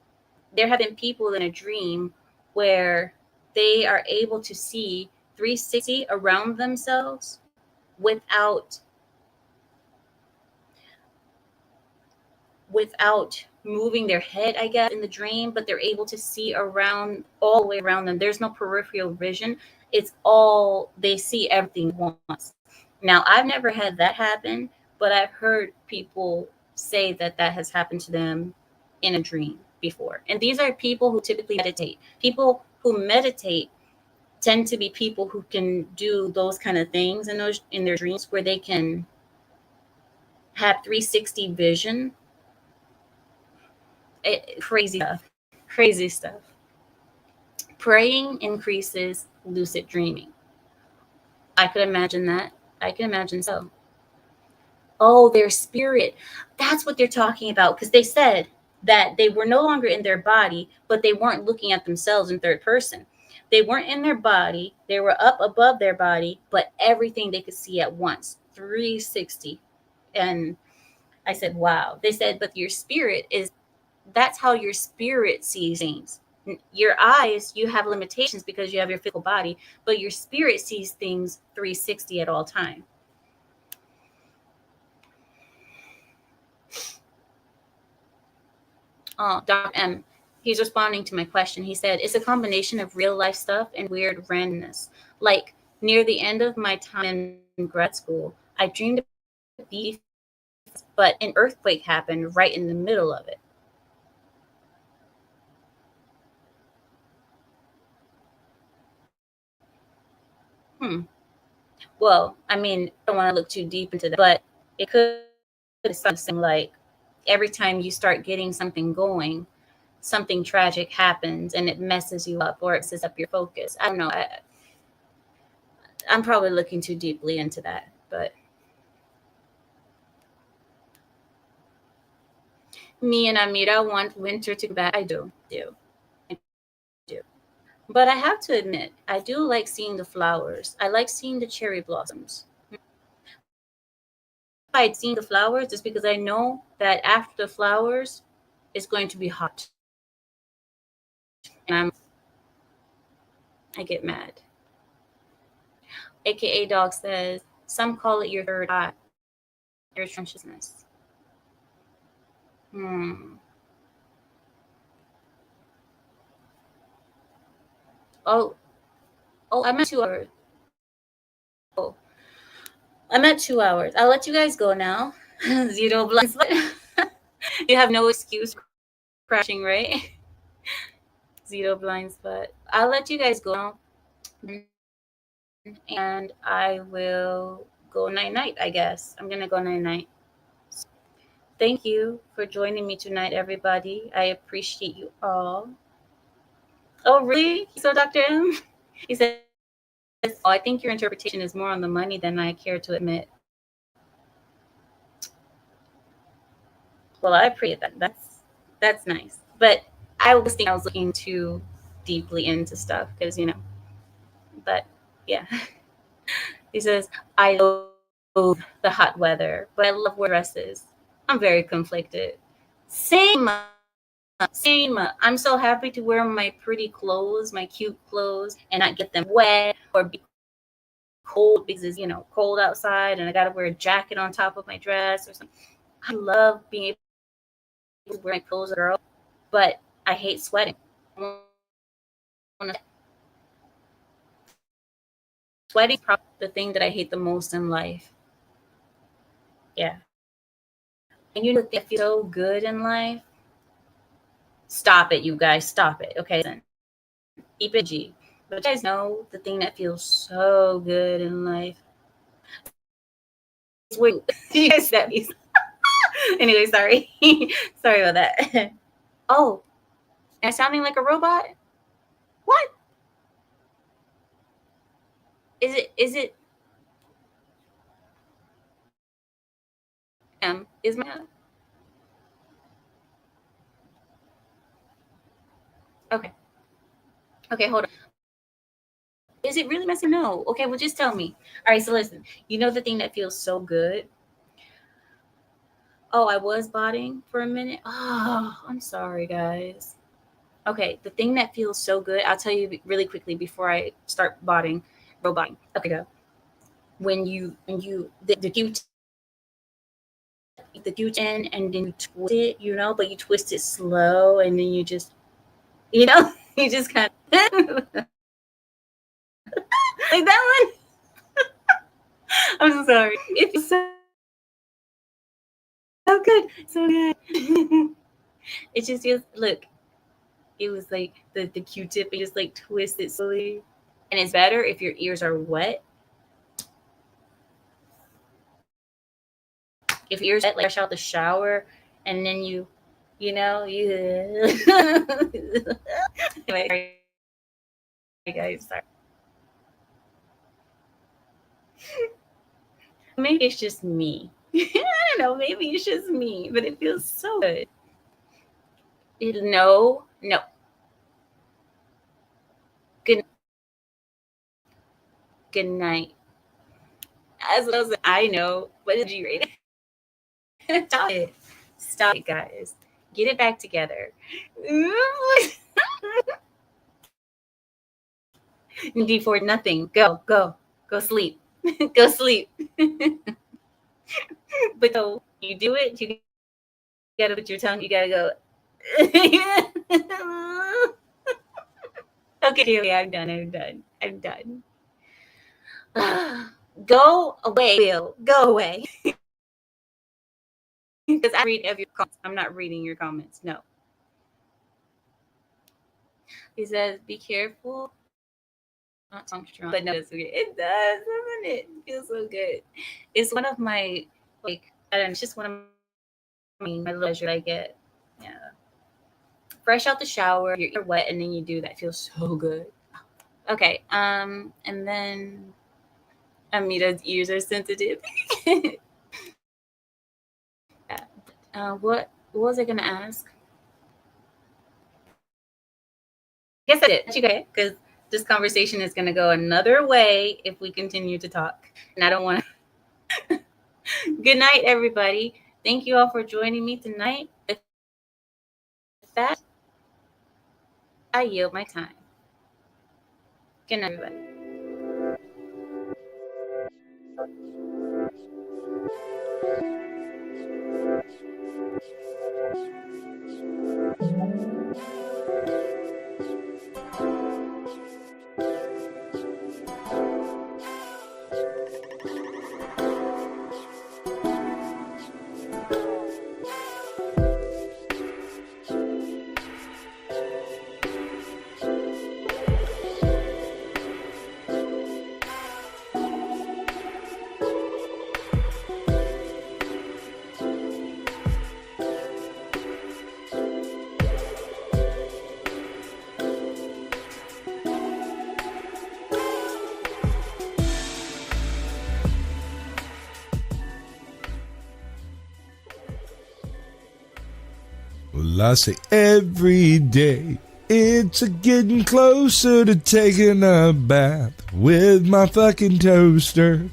There have been people in a dream where they are able to see 360 around themselves without moving their head, I guess, in the dream, but they're able to see around all the way around them. There's no peripheral vision. It's all they see everything once. Now, I've never had that happen, but I've heard people say that that has happened to them in a dream before. And these are people who typically meditate. People who meditate tend to be people who can do those kind of things in their dreams, where they can have 360 vision. Crazy stuff. Crazy stuff. Praying increases lucid dreaming. I could imagine that. I can imagine so. Oh, their spirit. That's what they're talking about, because they said that they were no longer in their body, but they weren't looking at themselves in third person. They weren't in their body. They were up above their body, but everything they could see at once, 360. And I said, wow. They said, but your spirit is, that's how your spirit sees things. Your eyes, you have limitations because you have your physical body, but your spirit sees things 360 at all time. Dr. M, he's responding to my question. He said, it's a combination of real life stuff and weird randomness. Like near the end of my time in grad school, I dreamed a bee, but an earthquake happened right in the middle of it. Well, I mean, I don't want to look too deep into that, but it could be something like every time you start getting something going, something tragic happens and it messes you up or it messes up your focus. I don't know. I'm probably looking too deeply into that, but me and Amira want winter to go back. I do. But I have to admit, I do like seeing the flowers. I like seeing the cherry blossoms. I'd seen the flowers just because I know that after the flowers, it's going to be hot. And I get mad. AKA Dog says, some call it your third eye, your consciousness. Oh, I'm at 2 hours. Oh, I'm at 2 hours. I'll let you guys go now. Zero blind spot. You have no excuse for crashing, right? Zero blind spot. I'll let you guys go now. And I will go night-night, I guess. I'm going to go night-night. Thank you for joining me tonight, everybody. I appreciate you all. Oh, really? So, Dr. M? He says, oh, I think your interpretation is more on the money than I care to admit. Well, I appreciate that. That's nice. But I was thinking I was looking too deeply into stuff because, but yeah. He says, I loathe the hot weather, but I love wearing dresses. I'm very conflicted. Same. I'm so happy to wear my pretty clothes, my cute clothes, and not get them wet or be cold because it's, cold outside and I got to wear a jacket on top of my dress or something. I love being able to wear my clothes, girl, but I hate sweating. Sweating is probably the thing that I hate the most in life. Yeah. And they feel so good in life. Stop it, you guys. Stop it. Okay. Keep it G. But you guys know the thing that feels so good in life. Wait, you guys that means. Anyway, sorry. Sorry about that. Oh, am I sounding like a robot? What? Is it is my okay. Okay, hold on. Is it really messy? No. Okay, well, just tell me. All right, so listen. You know the thing that feels so good? Oh, I was botting for a minute. Oh, I'm sorry, guys. Okay, the thing that feels so good, I'll tell you really quickly before I start botting, roboting. Okay, go. When you the Q in and then you twist it, but you twist it slow and then you just, you just kind of like that one. I'm so sorry. It feels so good, so good. It just feels. Look, it was like the Q-tip. It just like twisted slowly, and it's better if your ears are wet. If your ears wet, like fresh out the shower, and then you anyway, guys, sorry. Maybe it's just me. I don't know. Maybe it's just me, but it feels so good. No. Good night. As well as I know. What did you rate it? Stop it, guys. Get it back together. D4 nothing. Go sleep. Go sleep. But no, you do it. You gotta put your tongue. You gotta go. Okay, I'm done. Go away, Bill. Go away. Because I read every comments. I'm not reading your comments. No. He says, "Be careful." Not so strong, but no, it's okay. It does, doesn't it? It feels so good. It's one of my I don't know. It's just one of my pleasure I get. Yeah. Fresh out the shower, you're wet, and then you do that. It feels so good. Okay. And then Amita's ears are sensitive. What was I gonna ask? Guess I did. Okay, because this conversation is gonna go another way if we continue to talk, and I don't want to. Good night, everybody. Thank you all for joining me tonight. With that, I yield my time. Good night, everybody. Well, I say every day it's a getting closer to taking a bath with my fucking toaster.